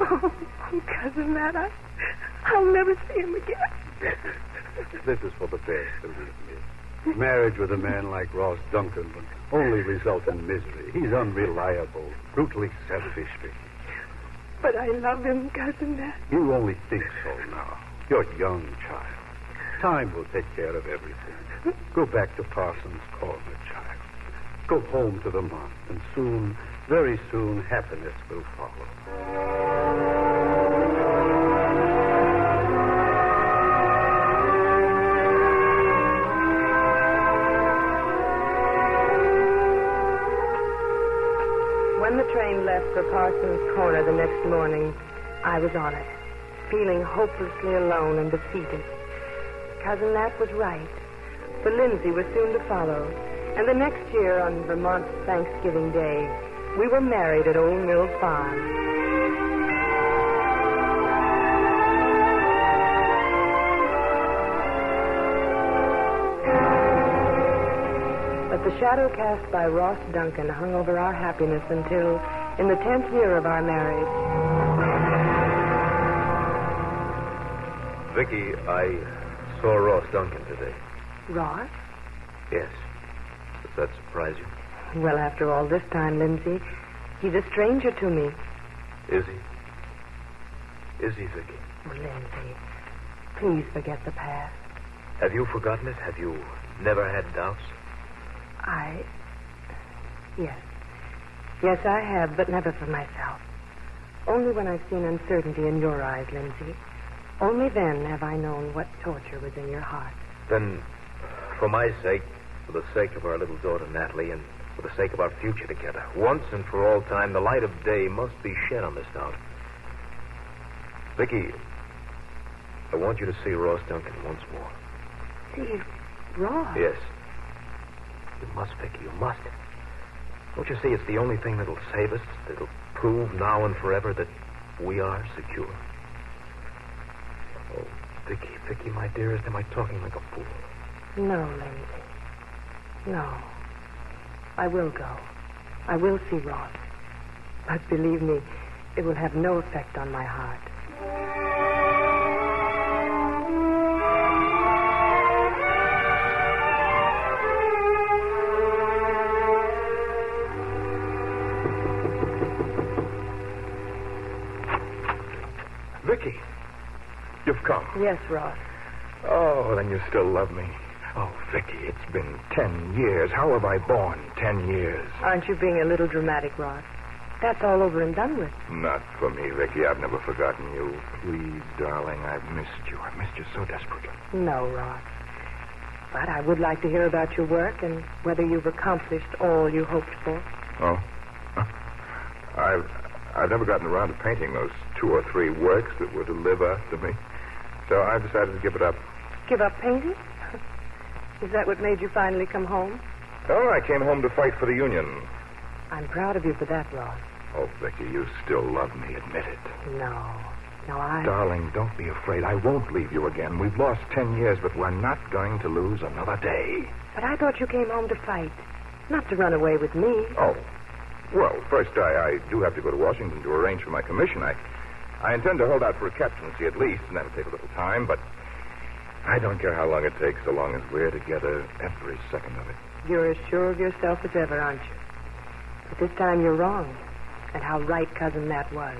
Oh, Cousin Matt, I'll never see him again. This is for the best, believe me. Marriage with a man like Ross Duncan would only result in misery. He's unreliable, brutally selfish, Vicky. But I love him, Cousin Matt. You only think so now. You're a young child. Time will take care of everything. Go back to Parsons Corner, child. Go home to the month, and soon, very soon, happiness will follow. When the train left for Parsons Corner the next morning, I was on it, feeling hopelessly alone and defeated. Cousin Nat was right, for Lindsay was soon to follow. And the next year, on Vermont's Thanksgiving Day, we were married at Old Mill Farm. But the shadow cast by Ross Duncan hung over our happiness until, in the 10th year of our marriage... Vicky, I saw Ross Duncan today. Ross? Yes. Does that surprise you? Well, after all this time, Lindsay, he's a stranger to me. Is he? Is he, Vicky? Oh, Lindsay, please forget the past. Have you forgotten it? Have you never had doubts? Yes. Yes, I have, but never for myself. Only when I've seen uncertainty in your eyes, Lindsay. Only then have I known what torture was in your heart. Then, for my sake, for the sake of our little daughter, Natalie, and for the sake of our future together, once and for all time, the light of day must be shed on this doubt. Vicky, I want you to see Ross Duncan once more. See Ross? Yes. You must, Vicky, you must. Don't you see it's the only thing that'll save us, that'll prove now and forever that we are secure? Oh, Vicky, my dearest, am I talking like a fool? No, Lindsay. No. I will go. I will see Ross. But believe me, it will have no effect on my heart. Vicky, you've come. Yes, Ross. Oh, then you still love me. Oh, Vicky, it's been 10 years. How have I borne 10 years? Aren't you being a little dramatic, Ross? That's all over and done with. Not for me, Vicky. I've never forgotten you. Please, darling, I've missed you. I've missed you so desperately. No, Ross. But I would like to hear about your work and whether you've accomplished all you hoped for. Oh? I've never gotten around to painting those 2 or 3 works that were to live after me. So I decided to give it up. Give up painting? Is that what made you finally come home? Oh, I came home to fight for the Union. I'm proud of you for that, Ross. Oh, Vicky, you still love me. Admit it. No, Darling, don't be afraid. I won't leave you again. We've lost 10 years, but we're not going to lose another day. But I thought you came home to fight, not to run away with me. Oh. Well, first, I do have to go to Washington to arrange for my commission. I intend to hold out for a captaincy at least, and that'll take a little time, but I don't care how long it takes, so long as we're together every second of it. You're as sure of yourself as ever, aren't you? But this time you're wrong. And how right Cousin Nat was.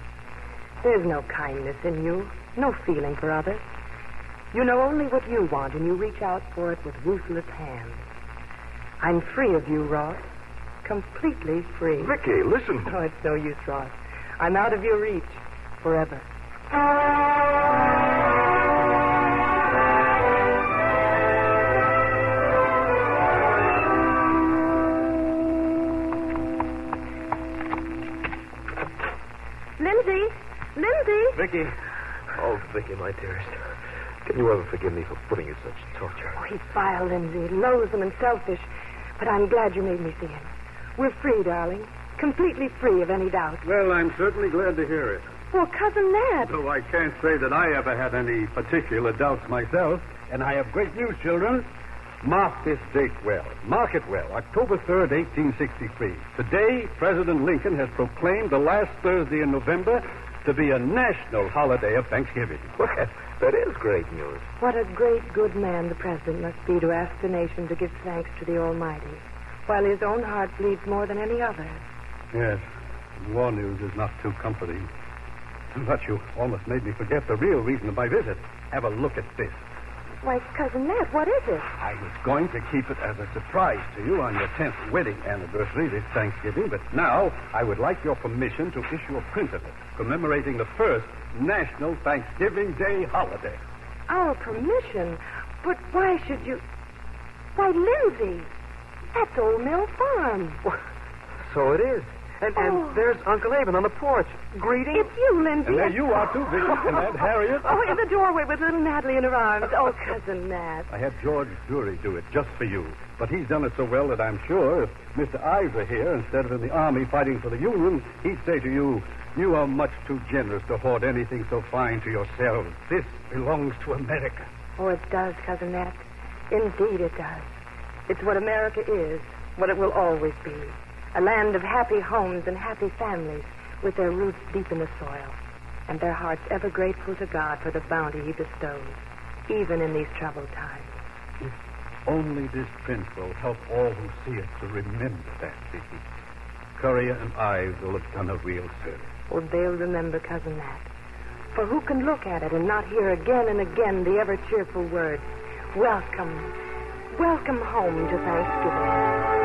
There's no kindness in you, no feeling for others. You know only what you want, and you reach out for it with ruthless hands. I'm free of you, Ross. Completely free. Vicky, listen. Oh, it's no use, Ross. I'm out of your reach. Forever. Lindsay! Vicky. Oh, Vicky, my dearest. Can you ever forgive me for putting you to such torture? Oh, he's vile, Lindsay, loathsome and selfish. But I'm glad you made me see him. We're free, darling. Completely free of any doubt. Well, I'm certainly glad to hear it. Well, Cousin Nat. Though I can't say that I ever had any particular doubts myself. And I have great news, children. Mark this date well. Mark it well. October 3rd, 1863. Today, President Lincoln has proclaimed the last Thursday in November to be a national holiday of Thanksgiving. Well, that is great news. What a great, good man the president must be to ask the nation to give thanks to the Almighty, while his own heart bleeds more than any other. Yes, war news is not too comforting. But you almost made me forget the real reason of my visit. Have a look at this. Why, Cousin Nat, what is it? I was going to keep it as a surprise to you on your 10th wedding anniversary this Thanksgiving, but now I would like your permission to issue a print of it, commemorating the first National Thanksgiving Day holiday. Our permission? But why should you... Why, Lindsay, that's Old Mill Farm. So it is. And there's Uncle Aben on the porch. Greeting. It's you, Lindsay. And there you are, too, Vicky. And Aunt Harriet. Oh, in the doorway with little Natalie in her arms. Oh, Cousin Nat. I had George Drury do it just for you. But he's done it so well that I'm sure if Mr. Ives were here instead of in the army fighting for the Union, he'd say to you, you are much too generous to hoard anything so fine to yourselves. This belongs to America. Oh, it does, Cousin Nat. Indeed it does. It's what America is, what it will always be. A land of happy homes and happy families with their roots deep in the soil and their hearts ever grateful to God for the bounty he bestows, even in these troubled times. If only this print will help all who see it to remember that, Vicky. Currier and Ives will have done a real service. Oh, they'll remember, Cousin Nat. For who can look at it and not hear again and again the ever-cheerful words, welcome, welcome home to Thanksgiving.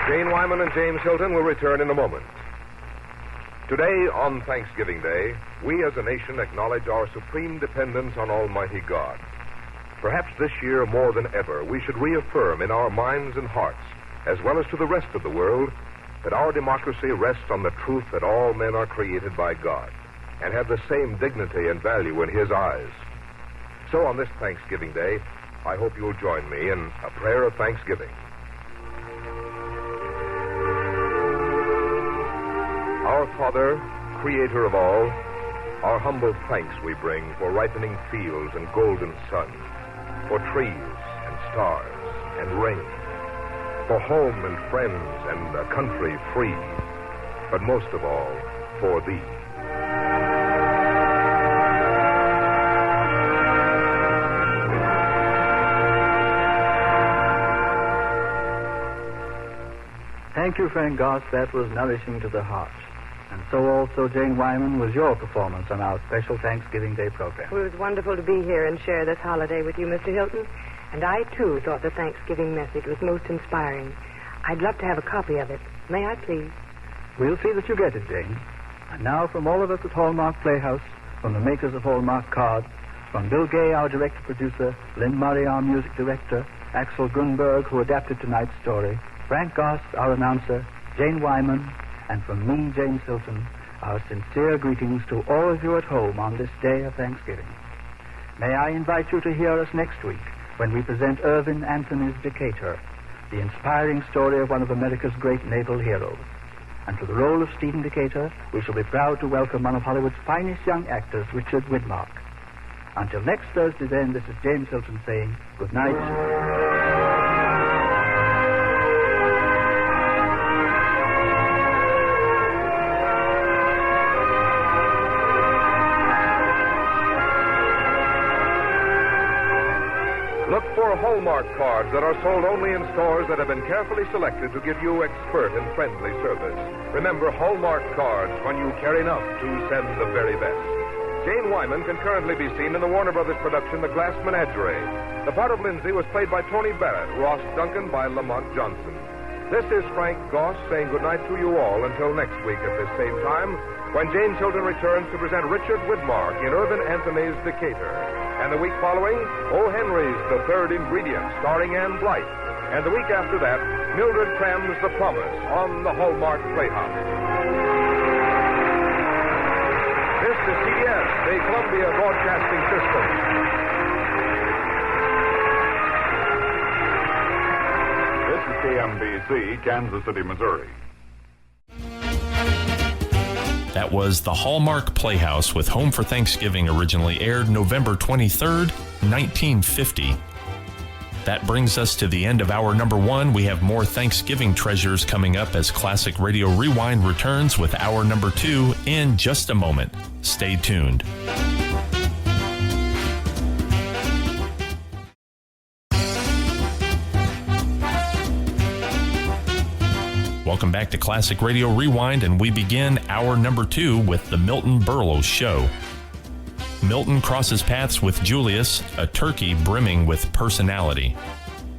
Jane Wyman and James Hilton will return in a moment. Today, on Thanksgiving Day, we as a nation acknowledge our supreme dependence on Almighty God. Perhaps this year, more than ever, we should reaffirm in our minds and hearts, as well as to the rest of the world, that our democracy rests on the truth that all men are created by God and have the same dignity and value in His eyes. So on this Thanksgiving Day, I hope you'll join me in a prayer of thanksgiving. Our Father, Creator of all, our humble thanks we bring for ripening fields and golden sun, for trees and stars and rain, for home and friends and a country free, but most of all, for Thee. Thank you, Frank Goss. That was nourishing to the heart. And so also, Jane Wyman, was your performance on our special Thanksgiving Day program. Well, it was wonderful to be here and share this holiday with you, Mr. Hilton. And I, too, thought the Thanksgiving message was most inspiring. I'd love to have a copy of it. May I, please? We'll see that you get it, Jane. And now, from all of us at Hallmark Playhouse, from the makers of Hallmark cards, from Bill Gay, our director-producer, Lynn Murray, our music director, Axel Grunberg, who adapted tonight's story, Frank Goss, our announcer, Jane Wyman, and from me, James Hilton, our sincere greetings to all of you at home on this day of Thanksgiving. May I invite you to hear us next week when we present Irving Anthony's Decatur, the inspiring story of one of America's great naval heroes. And to the role of Stephen Decatur, we shall be proud to welcome one of Hollywood's finest young actors, Richard Widmark. Until next Thursday, then, this is James Hilton saying good night. Look for Hallmark cards that are sold only in stores that have been carefully selected to give you expert and friendly service. Remember Hallmark cards when you care enough to send the very best. Jane Wyman can currently be seen in the Warner Brothers production The Glass Menagerie. The part of Lindsay was played by Tony Barrett, Ross Duncan by Lamont Johnson. This is Frank Goss saying goodnight to you all until next week at this same time, when James Hilton returns to present Richard Widmark in Irving Anthony's Decatur. And the week following, O. Henry's The Third Ingredient, starring Ann Blight. And the week after that, Mildred Cram's The Promise on the Hallmark Playhouse. This is CBS, the Columbia Broadcasting System. This is KMBC, Kansas City, Missouri. That was the Hallmark Playhouse with Home for Thanksgiving, originally aired November 23rd, 1950. That brings us to the end of hour number one. We have more Thanksgiving treasures coming up as Classic Radio Rewind returns with hour number two in just a moment. Stay tuned. Welcome back to Classic Radio Rewind, and we begin hour number two with the Milton Berle Show. Milton crosses paths with Julius, a turkey brimming with personality.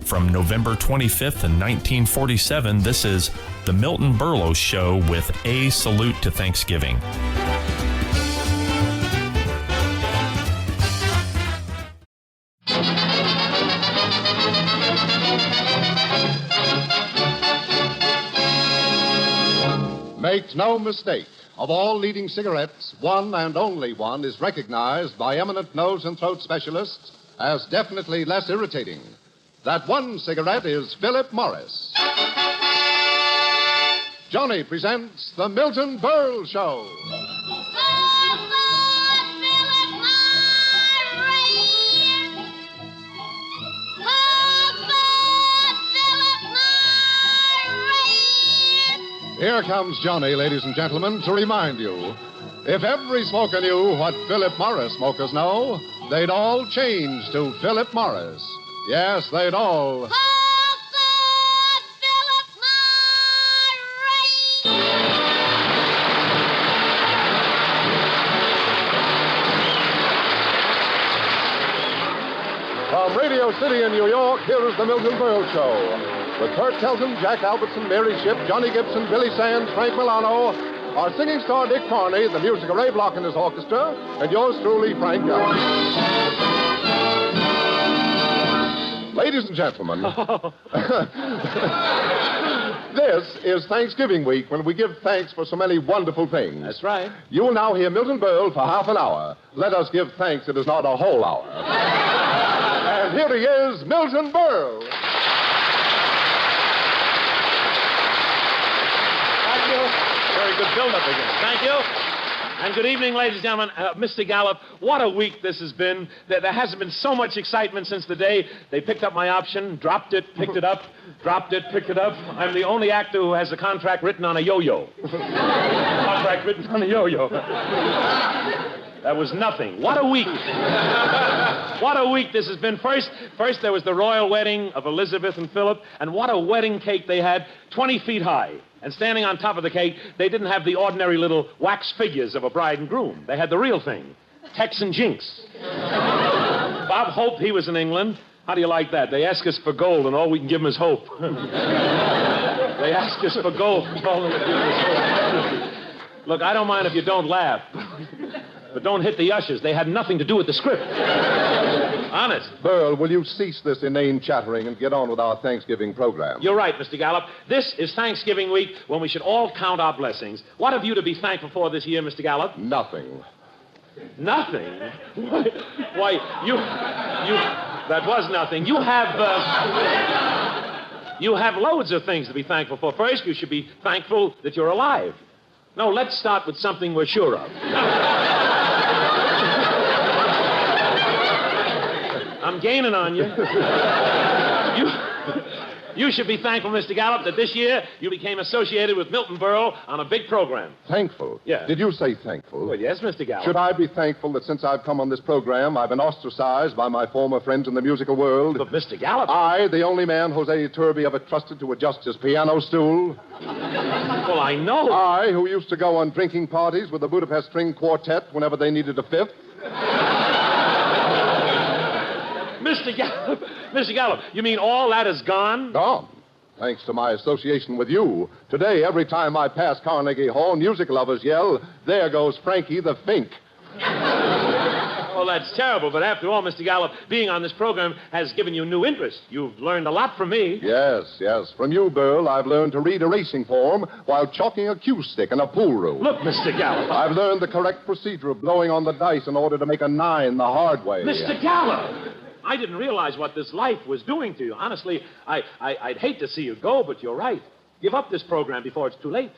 From November 25th in 1947, this is the Milton Berle Show with A Salute to Thanksgiving. Make no mistake, of all leading cigarettes, one and only one is recognized by eminent nose and throat specialists as definitely less irritating. That one cigarette is Philip Morris. Johnny presents the Milton Berle Show. Here comes Johnny, ladies and gentlemen, to remind you. If every smoker knew what Philip Morris smokers know, they'd all change to Philip Morris. Yes, they'd all... From Radio City in New York, here is the Milton Berle Show. With Kurt Kelton, Jack Albertson, Mary Shipp, Johnny Gibson, Billy Sands, Frank Milano, our singing star Dick Carney, the music of Ray Block and his orchestra, and yours truly, Frank Young. Ladies and gentlemen, this is Thanksgiving week when we give thanks for so many wonderful things. That's right. You will now hear Milton Berle for half an hour. Let us give thanks it is not a whole hour. And here he is, Milton Berle. Very good build-up again. Thank you. And good evening, ladies and gentlemen. Mr. Gallup, what a week this has been. There hasn't been so much excitement since the day they picked up my option, dropped it, picked it up, dropped it, picked it up. I'm the only actor who has a contract written on a yo-yo. Contract written on a yo-yo. That was nothing. What a week. What a week this has been. First there was the royal wedding of Elizabeth and Philip, and what a wedding cake they had, 20 feet high. And standing on top of the cake, they didn't have the ordinary little wax figures of a bride and groom. They had the real thing, Tex and Jinx. Bob hoped he was in England. How do you like that? They ask us for gold, and all we can give them is hope. They ask us for gold, and all we can give them is hope. Look, I don't mind if you don't laugh, but don't hit the ushers. They had nothing to do with the script. Honest. Burl, will you cease this inane chattering and get on with our Thanksgiving program? You're right, Mr. Gallup. This is Thanksgiving week when we should all count our blessings. What have you to be thankful for this year, Mr. Gallup? Nothing. Nothing? Why, you... That was nothing. You have loads of things to be thankful for. First, you should be thankful that you're alive. No, let's start with something we're sure of. I'm gaining on you. You should be thankful, Mr. Gallup, that this year you became associated with Milton Berle on a big program. Thankful? Yeah. Did you say thankful? Well, yes, Mr. Gallup. Should I be thankful that since I've come on this program, I've been ostracized by my former friends in the musical world? But, Mr. Gallup... I, the only man Jose Iturbe ever trusted to adjust his piano stool. Well, I know. I, who used to go on drinking parties with the Budapest String Quartet whenever they needed a fifth. Mr. Gallup, you mean all that is gone? Gone. Thanks to my association with you. Today, every time I pass Carnegie Hall, music lovers yell, "There goes Frankie the Fink." Well, that's terrible, but after all, Mr. Gallup, being on this program has given you new interest. You've learned a lot from me. Yes. From you, Burl, I've learned to read a racing form while chalking a cue stick in a pool room. Look, Mr. Gallup. I've learned the correct procedure of blowing on the dice in order to make a 9 the hard way. Mr. Gallup! I didn't realize what this life was doing to you. Honestly, I'd hate to see you go, but you're right. Give up this program before it's too late.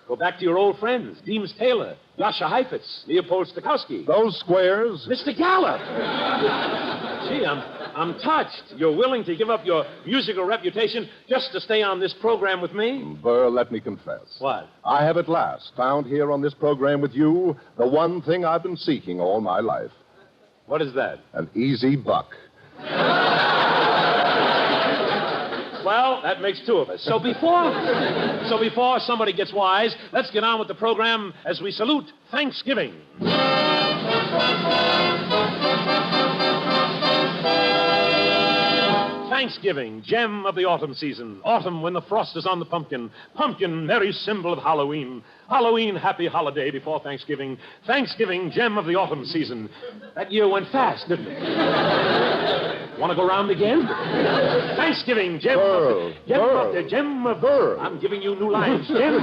Go back to your old friends, Deems Taylor, Yasha Heifetz, Leopold Stokowski. Those squares? Mr. Gallup! Gee, I'm touched. You're willing to give up your musical reputation just to stay on this program with me? Burl, let me confess. What? I have at last found here on this program with you the one thing I've been seeking all my life. What is that? An easy buck. Well, that makes two of us. So before somebody gets wise, let's get on with the program as we salute Thanksgiving. Thanksgiving, gem of the autumn season. Autumn when the frost is on the pumpkin. Pumpkin, merry symbol of Halloween. Halloween, happy holiday before Thanksgiving. Thanksgiving, gem of the autumn season. That year went fast, didn't it? Want to go round again? Thanksgiving, gem of the gem of... Burl. I'm giving you new lines. Gem.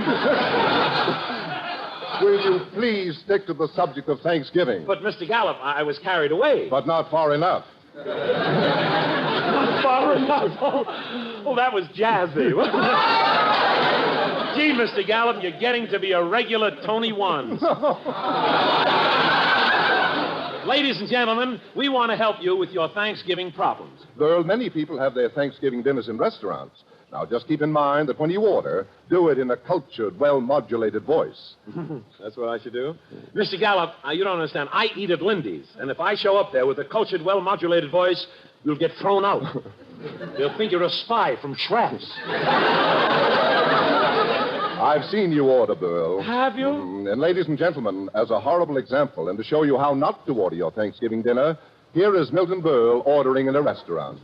Will you please stick to the subject of Thanksgiving? But, Mr. Gallup, I was carried away. But not far enough. Not far enough. Oh, that was jazzy. Gee, Mr. Gallup, you're getting to be a regular Tony Wands. Ladies and gentlemen, we want to help you with your Thanksgiving problems. Burl, many people have their Thanksgiving dinners in restaurants. Now, just keep in mind that when you order, do it in a cultured, well-modulated voice. That's what I should do? Mr. Gallup, you don't understand. I eat at Lindy's, and if I show up there with a cultured, well-modulated voice, you'll get thrown out. They'll think you're a spy from Schraps. I've seen you order, Burl. Have you? And ladies and gentlemen, as a horrible example, and to show you how not to order your Thanksgiving dinner, here is Milton Berle ordering in a restaurant.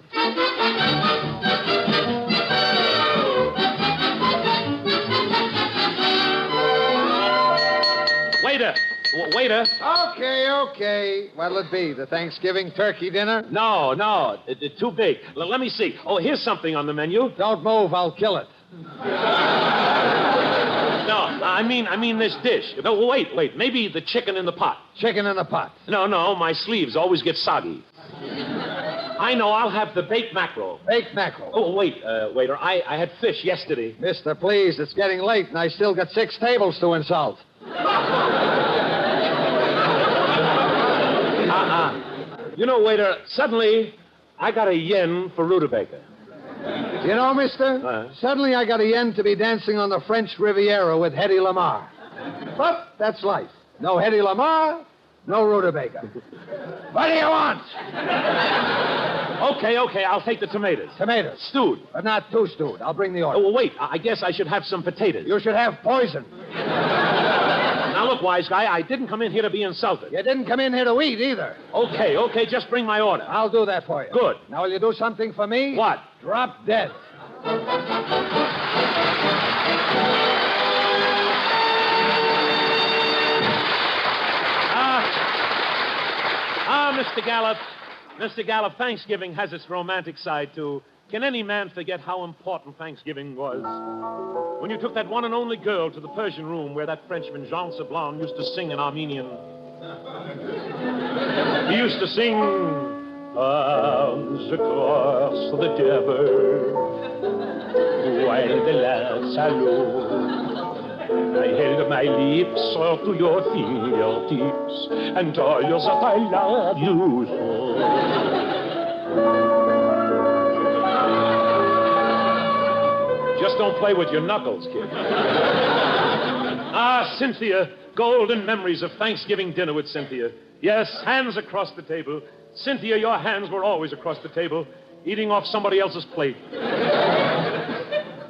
Waiter. Okay. What'll it be? The Thanksgiving turkey dinner? No. It's too big. Let me see. Oh, here's something on the menu. Don't move. I'll kill it. No, I mean this dish. No, wait. Maybe the chicken in the pot. Chicken in the pot? No. My sleeves always get soggy. I know. I'll have the baked mackerel. Baked mackerel? Oh, wait, waiter. I had fish yesterday. Mister, please. It's getting late, and I still got 6 tables to insult. You know, waiter, suddenly I got a yen for rutabaga. You know, mister, suddenly I got a yen to be dancing on the French Riviera with Hedy Lamarr. But that's life. No Hedy Lamarr, No rutabaga. What do you want? Okay, I'll take the tomatoes. Tomatoes. Stewed. But not too stewed. I'll bring the order. Oh, well, wait. I guess I should have some potatoes. You should have poison. Now, look, wise guy, I didn't come in here to be insulted. You didn't come in here to eat either. Okay, just bring my order. I'll do that for you. Good. Now, will you do something for me? What? Drop dead. Mr. Gallup, Thanksgiving has its romantic side, too. Can any man forget how important Thanksgiving was? When you took that one and only girl to the Persian room where that Frenchman, Jean Sablon, used to sing in Armenian. He used to sing, Arms across the Tiber, while the lads salute. I held my lips to your fingertips and told you that I love you so. Just don't play with your knuckles, kid. Cynthia. Golden memories of Thanksgiving dinner with Cynthia. Yes, hands across the table. Cynthia, your hands were always across the table, eating off somebody else's plate.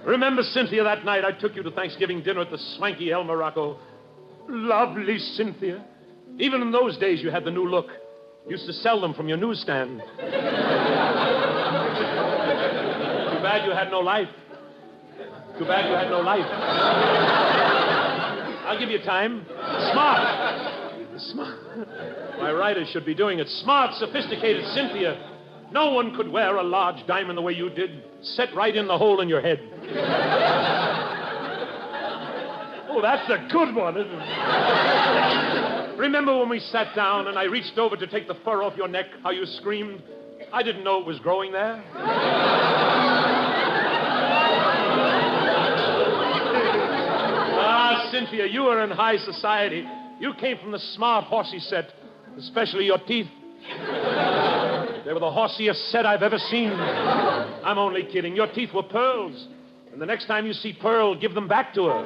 Remember, Cynthia, that night I took you to Thanksgiving dinner at the swanky El Morocco? Lovely Cynthia. Even in those days, you had the new look. You used to sell them from your newsstand. Too bad you had no life. Too bad you had no life. I'll give you time. Smart. My writers should be doing it. Smart, sophisticated Cynthia. No one could wear a large diamond the way you did. Set right in the hole in your head. Oh, that's a good one, isn't it? Remember when we sat down and I reached over to take the fur off your neck, how you screamed? I didn't know it was growing there. Cynthia, you were in high society. You came from the smart horsey set, especially your teeth. They were the horsiest set I've ever seen. I'm only kidding. Your teeth were pearls. And the next time you see Pearl, give them back to her.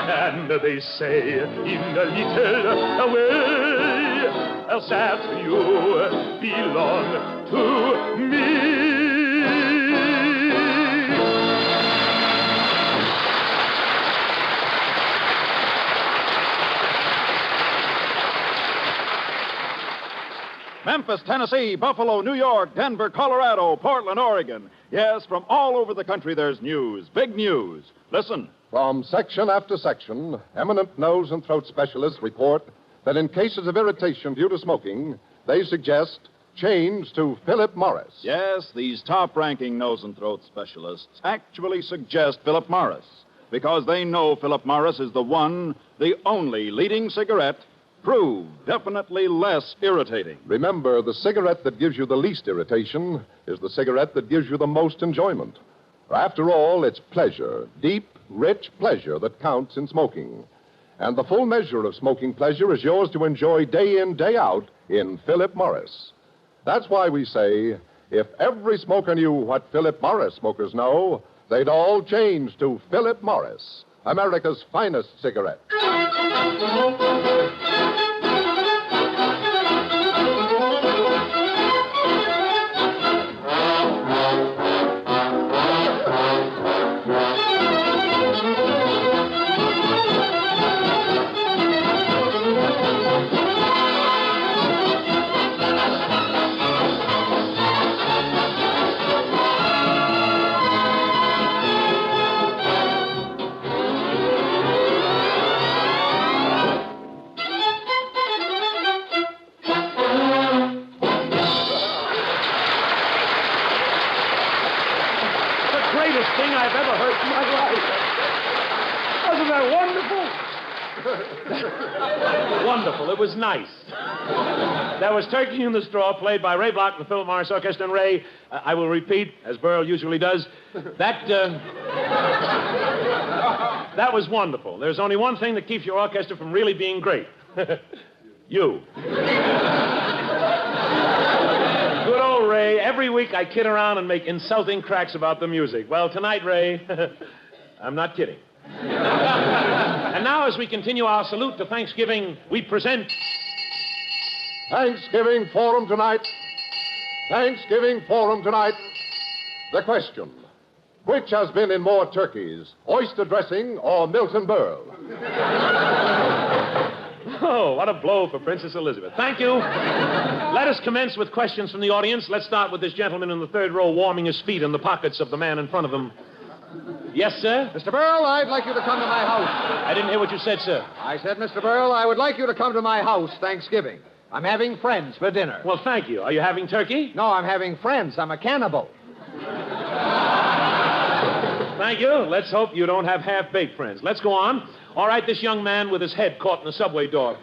And they say, in a little way, else that you belong to me. Memphis, Tennessee, Buffalo, New York, Denver, Colorado, Portland, Oregon. Yes, from all over the country there's news, big news. Listen. From section after section, eminent nose and throat specialists report that in cases of irritation due to smoking, they suggest change to Philip Morris. Yes, these top-ranking nose and throat specialists actually suggest Philip Morris because they know Philip Morris is the one, the only leading cigarette proved definitely less irritating. Remember, the cigarette that gives you the least irritation is the cigarette that gives you the most enjoyment. After all, it's pleasure, deep, rich pleasure that counts in smoking. And the full measure of smoking pleasure is yours to enjoy day in, day out in Philip Morris. That's why we say, if every smoker knew what Philip Morris smokers know, they'd all change to Philip Morris, America's finest cigarette. Thing I've ever heard in my life. Wasn't that wonderful? Wonderful. It was nice. There was Turkey in the Straw, played by Ray Block and the Philip Morris Orchestra. And Ray, I will repeat, as Berle usually does, that was wonderful. There's only one thing that keeps your orchestra from really being great. You. Good old Ray. Every week I kid around and make insulting cracks about the music. Well, tonight, Ray, I'm not kidding. And now, as we continue our salute to Thanksgiving, we present Thanksgiving Forum tonight. Thanksgiving Forum tonight. The question: which has been in more turkeys, oyster dressing or Milton Berle? Oh, what a blow for Princess Elizabeth. Thank you. Let us commence with questions from the audience. Let's start with this gentleman in the third row warming his feet in the pockets of the man in front of him. Yes, sir? Mr. Berle, I'd like you to come to my house. I didn't hear what you said, sir. I said, Mr. Berle, I would like you to come to my house Thanksgiving. I'm having friends for dinner. Well, thank you. Are you having turkey? No, I'm having friends. I'm a cannibal. Thank you. Let's hope you don't have half-baked friends. Let's go on. All right, this young man with his head caught in the subway door.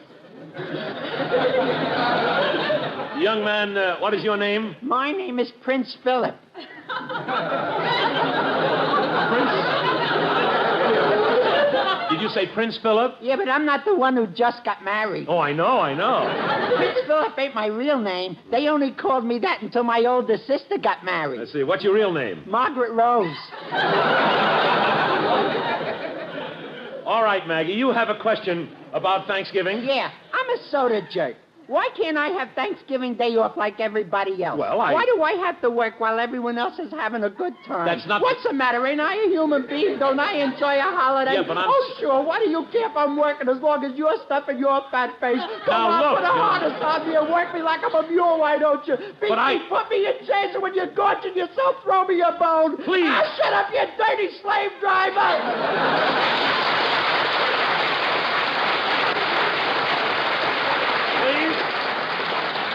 Young man, what is your name? My name is Prince Philip. Did you say Prince Philip? Yeah, but I'm not the one who just got married. Oh, I know. Prince Philip ain't my real name. They only called me that until my older sister got married. Let's see. What's your real name? Margaret Rose. All right, Maggie, you have a question about Thanksgiving? Yeah, I'm a soda jerk. Why can't I have Thanksgiving Day off like everybody else? Well, Why do I have to work while everyone else is having a good time? That's not... What's the matter? Ain't I a human being? Don't I enjoy a holiday? Yeah, but I'm... Oh, sure. Why do you care if I'm working as long as you're stuffing your fat face? Come Now, on, look, put a harness on me and work me like I'm a mule, why don't you? But Put me in chains, and when you're gorging yourself, throw me a bone. Please. Ah, shut up, you dirty slave driver.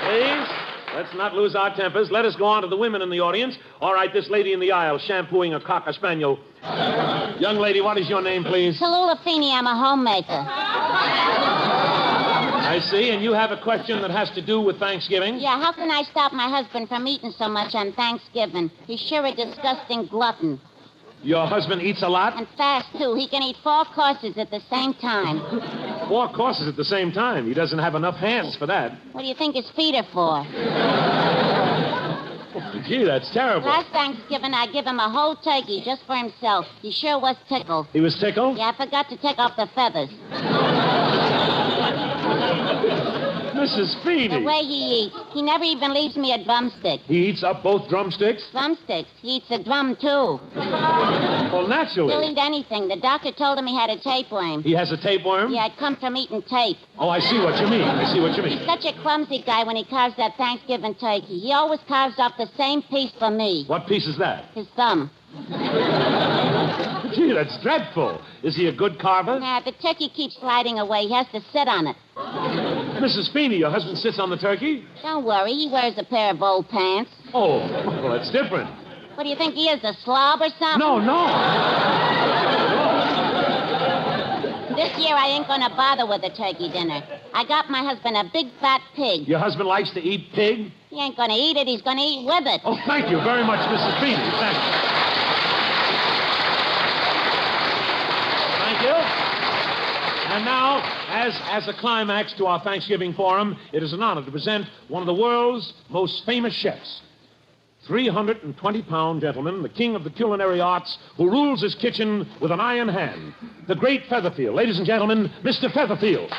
Please, let's not lose our tempers. Let us go on to the women in the audience. All right, this lady in the aisle shampooing a cocker spaniel. Young lady, what is your name, please? Tallulah Feeney, I'm a homemaker. I see, and you have a question that has to do with Thanksgiving? Yeah, how can I stop my husband from eating so much on Thanksgiving? He's sure a disgusting glutton. Your husband eats a lot? And fast, too. He can eat 4 courses at the same time. 4 courses at the same time. He doesn't have enough hands for that. What do you think his feet are for? Gee, that's terrible. Last Thanksgiving, I give him a whole turkey just for himself. He sure was tickled. He was tickled? Yeah, I forgot to take off the feathers. Mrs. Feeney. The way he eats. He never even leaves me a drumstick. He eats up both drumsticks? Drumsticks. He eats a drum, too. Well, naturally. He'll eat anything. The doctor told him he had a tapeworm. He has a tapeworm? Yeah, it comes from eating tape. Oh, I see what you mean. He's such a clumsy guy when he carves that Thanksgiving turkey. He always carves off the same piece for me. What piece is that? His thumb. Gee, that's dreadful. Is he a good carver? Nah, the turkey keeps sliding away. He has to sit on it. Mrs. Feeney, your husband sits on the turkey? Don't worry. He wears a pair of old pants. Oh, well, that's different. What do you think he is, a slob or something? No. This year I ain't gonna bother with a turkey dinner. I got my husband a big fat pig. Your husband likes to eat pig? He ain't gonna eat it. He's gonna eat with it. Oh, thank you very much, Mrs. Feeney. Thank you. Thank you. And now, as a climax to our Thanksgiving forum, it is an honor to present one of the world's most famous chefs. 320-pound gentleman, the king of the culinary arts, who rules his kitchen with an iron hand. The great Featherfield. Ladies and gentlemen, Mr. Featherfield.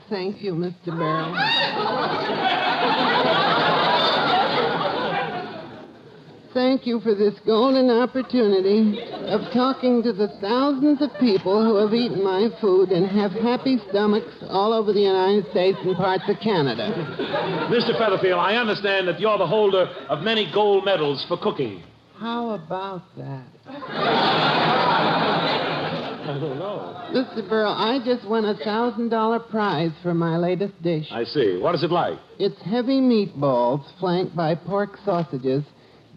Thank you, Mr. Berle. Thank you for this golden opportunity of talking to the thousands of people who have eaten my food and have happy stomachs all over the United States and parts of Canada. Mr. Featherfield, I understand that you're the holder of many gold medals for cooking. How about that? I don't know. Mr. Berle, I just won a $1,000 prize for my latest dish. I see. What is it like? It's heavy meatballs flanked by pork sausages,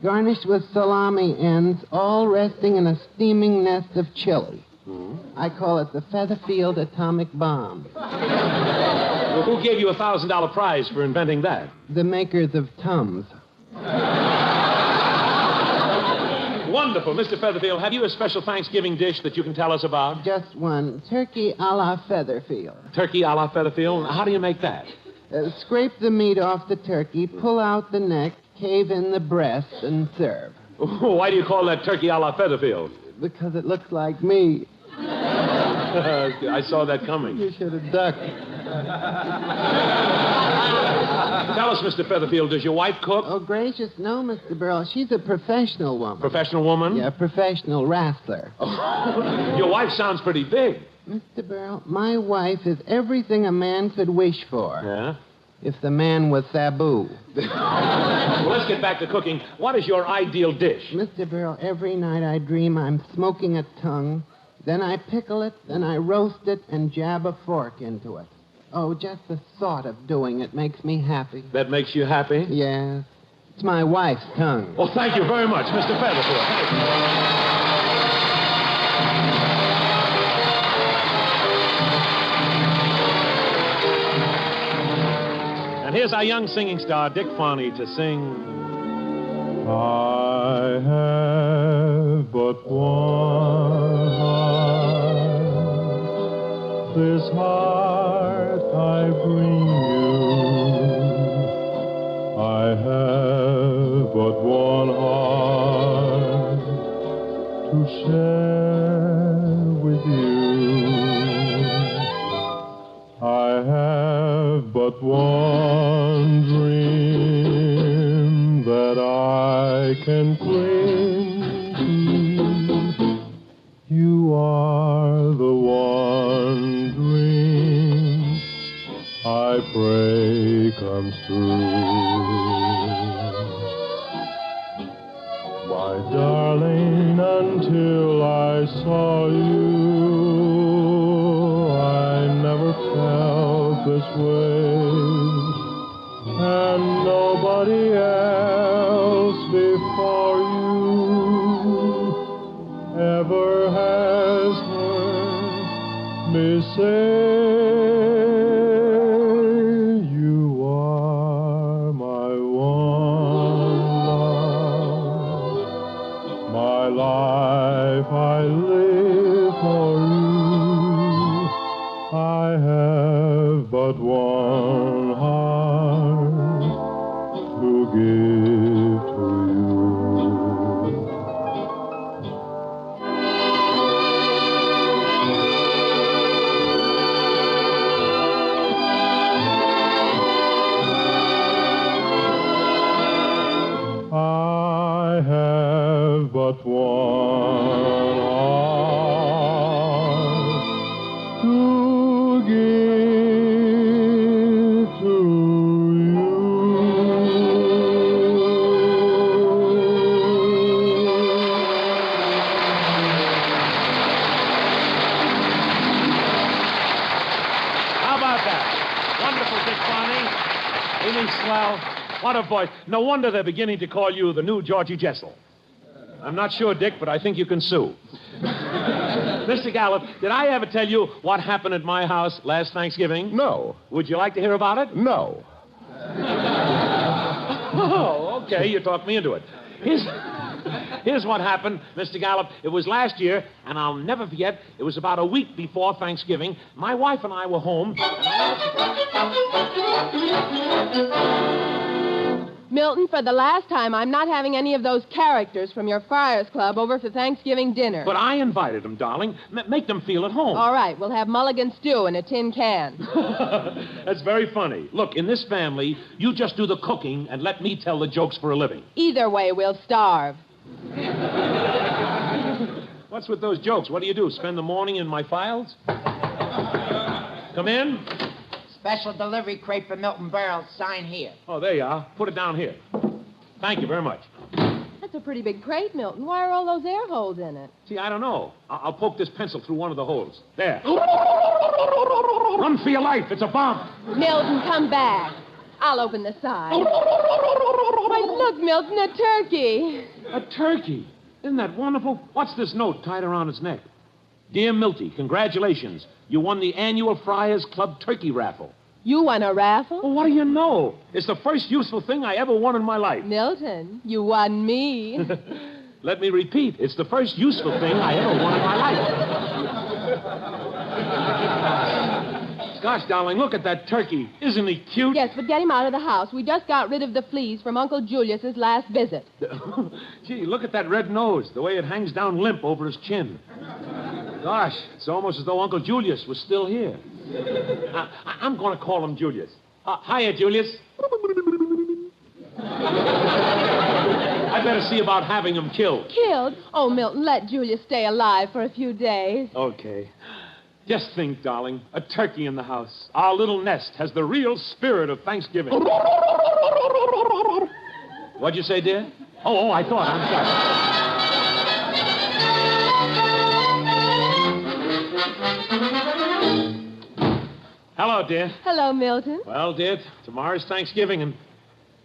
garnished with salami ends, all resting in a steaming nest of chili. I call it the Featherfield Atomic Bomb. Well, who gave you a $1,000 prize for inventing that? The makers of Tums. Wonderful. Mr. Featherfield, have you a special Thanksgiving dish that you can tell us about? Just one. Turkey a la Featherfield. Turkey a la Featherfield? How do you make that? Scrape the meat off the turkey, pull out the neck, cave in the breast, and serve. Why do you call that turkey a la Featherfield? Because it looks like me. I saw that coming. You should have ducked. Tell us, Mr. Featherfield, does your wife cook? Oh, gracious, no, Mr. Burrell. She's a professional woman. Professional woman? Yeah, professional wrestler. Your wife sounds pretty big. Mr. Burrell, my wife is everything a man could wish for. Yeah? If the man was Sabu. Well, let's get back to cooking. What is your ideal dish? Mr. Burrell, every night I dream I'm smoking a tongue, then I pickle it, then I roast it and jab a fork into it. Oh, just the thought of doing it makes me happy. That makes you happy? Yes. It's my wife's tongue. Well, thank you very much, Mr. Featherfield. Thank you. And here's our young singing star, Dick Farney, to sing... I have but one heart. This heart I bring you. I have but one heart to share with you. I have but one dream that I can cling to. You are the one dream I pray comes true. My darling, until I saw you, I never felt this way. And nobody else before you ever has heard me say you are my one love. My life I live for you. I have but one heart to give to you. I have but one heart to give to How about that? Wonderful, Dick Farney. Isn't he swell? What a voice. No wonder they're beginning to call you the new Georgie Jessel. I'm not sure, Dick, but I think you can sue. Mr. Gallup, did I ever tell you what happened at my house last Thanksgiving? No. Would you like to hear about it? No. Oh, okay. You talked me into it. Here's what happened, Mr. Gallup. It was last year, and I'll never forget, it was about a week before Thanksgiving. My wife and I were home. Milton, for the last time, I'm not having any of those characters from your Friars Club over for Thanksgiving dinner. But I invited them, darling. Make them feel at home. All right, we'll have mulligan stew in a tin can. That's very funny. Look, in this family, you just do the cooking and let me tell the jokes for a living. Either way, we'll starve. What's with those jokes? What do? Spend the morning in my files? Come in. Special delivery crate for Milton Berle. Sign here. Oh, there you are. Put it down here. Thank you very much. That's a pretty big crate, Milton. Why are all those air holes in it? See, I don't know. I'll poke this pencil through one of the holes. There. Run for your life. It's a bomb. Milton, come back. I'll open the side. Why, look, Milton, a turkey. A turkey? Isn't that wonderful? What's this note tied around its neck? Dear Milty, congratulations. You won the annual Friars Club turkey raffle. You won a raffle? Well, what do you know? It's the first useful thing I ever won in my life. Milton, you won me. Let me repeat. It's the first useful thing I ever won in my life. Gosh, darling, look at that turkey. Isn't he cute? Yes, but get him out of the house. We just got rid of the fleas from Uncle Julius's last visit. Gee, look at that red nose, the way it hangs down limp over his chin. Gosh, it's almost as though Uncle Julius was still here. I'm going to call him Julius. Hiya, Julius. I better see about having him killed. Killed? Oh, Milton, let Julius stay alive for a few days. Okay. Just think, darling, a turkey in the house. Our little nest has the real spirit of Thanksgiving. What'd you say, dear? Oh, I thought. I'm sorry. Hello, dear. Hello, Milton. Well, dear, tomorrow's Thanksgiving, and...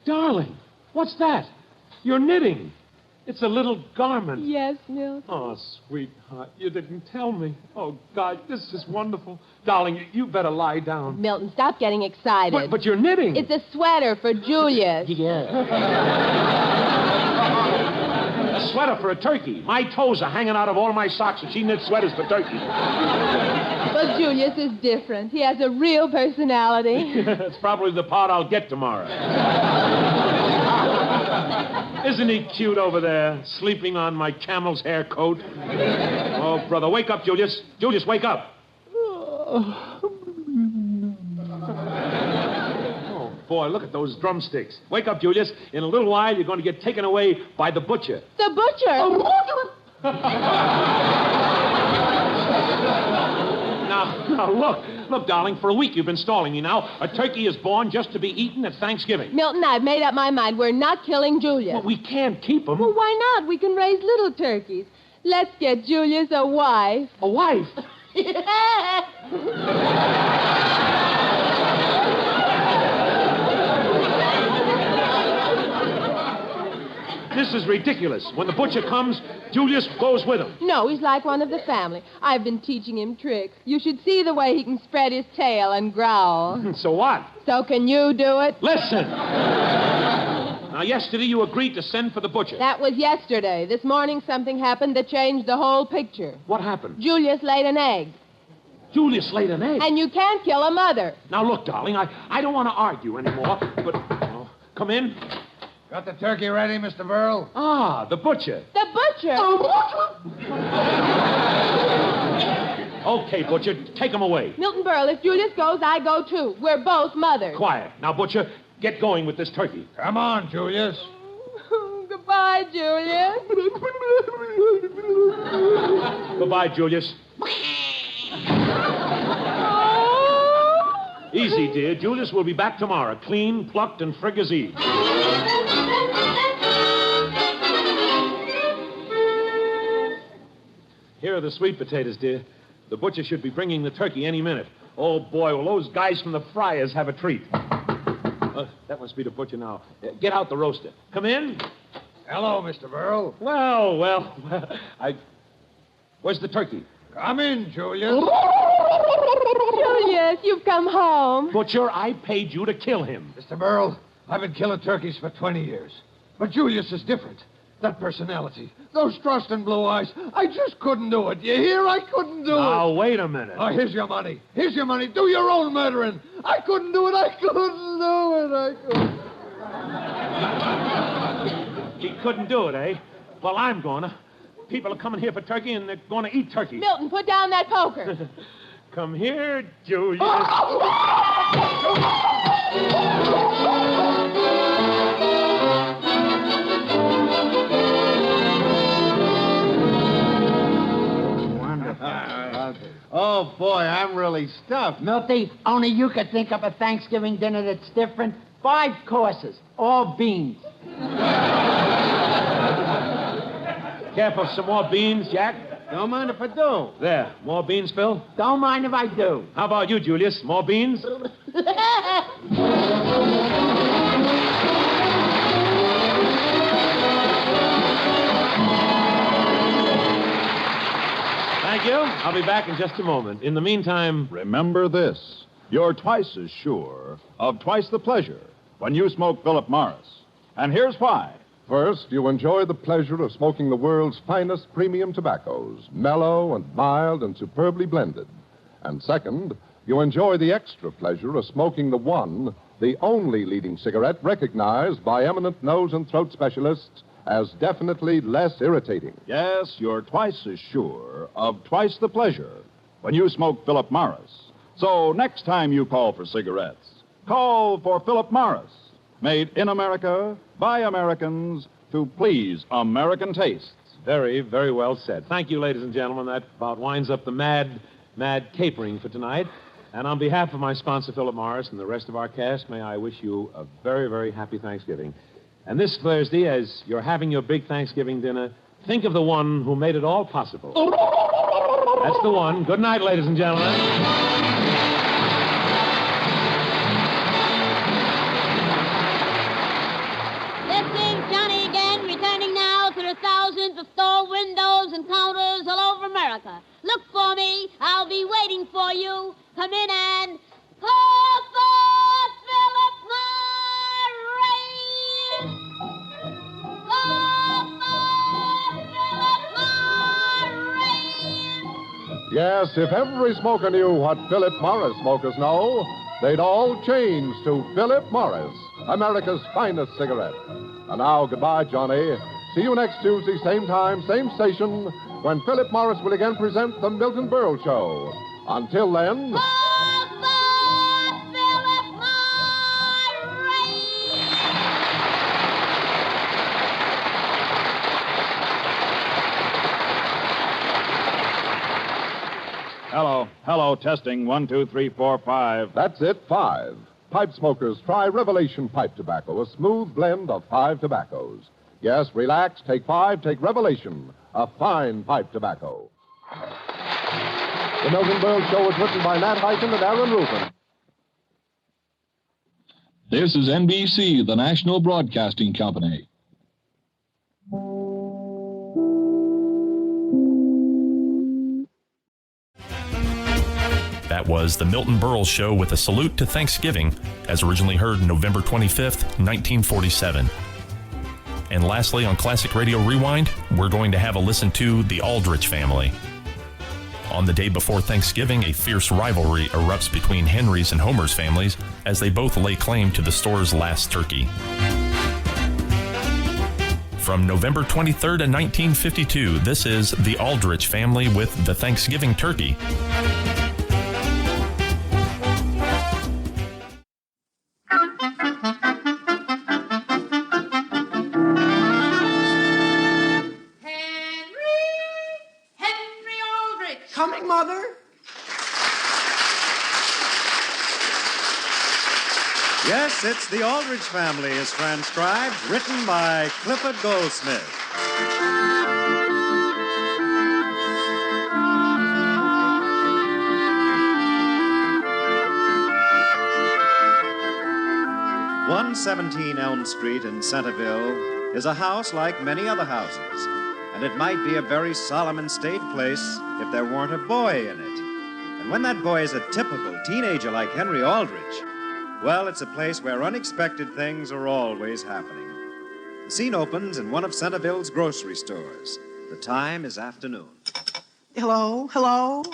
Darling, what's that? You're knitting. It's a little garment. Yes, Milton. Oh, sweetheart, you didn't tell me. Oh, God, this is wonderful. Darling, you better lie down. Milton, stop getting excited. But you're knitting. It's a sweater for Julius. A sweater for a turkey. My toes are hanging out of all my socks, and she knits sweaters for turkeys. But Julius is different. He has a real personality. That's probably the part I'll get tomorrow. Isn't he cute over there, sleeping on my camel's hair coat? Oh, brother, wake up, Julius. Julius, wake up. Oh, boy, look at those drumsticks. Wake up, Julius. In a little while, you're going to get taken away by the butcher. The butcher? Now, look, darling, for a week you've been stalling me now. A turkey is born just to be eaten at Thanksgiving. Milton, I've made up my mind. We're not killing Julius. Well, we can't keep him. Well, why not? We can raise little turkeys. Let's get Julius a wife. A wife? This is ridiculous. When the butcher comes, Julius goes with him. No, he's like one of the family. I've been teaching him tricks. You should see the way he can spread his tail and growl. So what? So can you do it? Listen. Now, yesterday you agreed to send for the butcher. That was yesterday. This morning something happened that changed the whole picture. What happened? Julius laid an egg. Julius laid an egg? And you can't kill a mother. Now, look, darling, I don't want to argue anymore, but... come in. Got the turkey ready, Mr. Berle? Ah, the butcher. The butcher? Okay, butcher, take him away. Milton Berle, if Julius goes, I go too. We're both mothers. Quiet. Now, butcher, get going with this turkey. Come on, Julius. Goodbye, Julius. Goodbye, Julius. Easy, dear. Julius will be back tomorrow, clean, plucked, and frigazine. Here are the sweet potatoes, dear. The butcher should be bringing the turkey any minute. Oh, boy, will those guys from the Friars have a treat. That must be the butcher now. Get out the roaster. Come in. Hello, Mr. Berle. Well, where's the turkey? Come in, Julius. Julius, you've come home. Butcher, I paid you to kill him. Mr. Berle, I've been killing turkeys for 20 years. But Julius is different. That personality, those thrust and blue eyes, I just couldn't do it. You hear? I couldn't do it. Now, wait a minute. Oh, here's your money. Here's your money. Do your own murdering. I couldn't do it. I couldn't do it. I couldn't. He couldn't do it, eh? Well, I'm gonna. People are coming here for turkey, and they're going to eat turkey. Milton, put down that poker. Come here, Julius. Oh, boy, I'm really stuffed. Milty, only you could think of a Thanksgiving dinner that's different. 5 courses, all beans. Care for some more beans, Jack? Don't mind if I do. There. More beans, Phil? Don't mind if I do. How about you, Julius? More beans? Thank you. I'll be back in just a moment. In the meantime... Remember this. You're twice as sure of twice the pleasure when you smoke Philip Morris. And here's why. First, you enjoy the pleasure of smoking the world's finest premium tobaccos, mellow and mild and superbly blended. And second, you enjoy the extra pleasure of smoking the one, the only leading cigarette recognized by eminent nose and throat specialists as definitely less irritating. Yes, you're twice as sure of twice the pleasure when you smoke Philip Morris. So next time you call for cigarettes, call for Philip Morris. Made in America, by Americans, to please American tastes. Very, very well said. Thank you, ladies and gentlemen. That about winds up the mad capering for tonight. And on behalf of my sponsor, Philip Morris, and the rest of our cast, may I wish you a very, very happy Thanksgiving. And this Thursday, as you're having your big Thanksgiving dinner, think of the one who made it all possible. That's the one. Good night, ladies and gentlemen. Thousands of store windows and counters all over America. Look for me. I'll be waiting for you. Come in and call for Philip Morris. Call for Philip Morris. Yes, if every smoker knew what Philip Morris smokers know, they'd all change to Philip Morris, America's finest cigarette. And now, goodbye, Johnny. See you next Tuesday, same time, same station, when Philip Morris will again present the Milton Berle Show. Until then... Hello, testing, 1, 2, 3, 4, 5. That's it, 5. Pipe smokers, try Revelation Pipe Tobacco, a smooth blend of 5 tobaccos. Yes, relax, take 5, take Revelation, a fine pipe tobacco. The Milton Berle Show was written by Nat Hiken and Aaron Rubin. This is NBC, the National Broadcasting Company. That was the Milton Berle Show with a salute to Thanksgiving, as originally heard November 25th, 1947. And lastly, on Classic Radio Rewind, we're going to have a listen to the Aldrich family. On the day before Thanksgiving, a fierce rivalry erupts between Henry's and Homer's families as they both lay claim to the store's last turkey. From November 23rd, 1952, this is the Aldrich family with the Thanksgiving turkey. Yes, it's The Aldrich Family is transcribed, written by Clifford Goldsmith. "117 Elm Street in Centerville is a house like many other houses, and it might be a very solemn and staid place if there weren't a boy in it. And when that boy is a typical teenager like Henry Aldrich, well, it's a place where unexpected things are always happening. The scene opens in one of Centerville's grocery stores. The time is afternoon. Hello? Hello,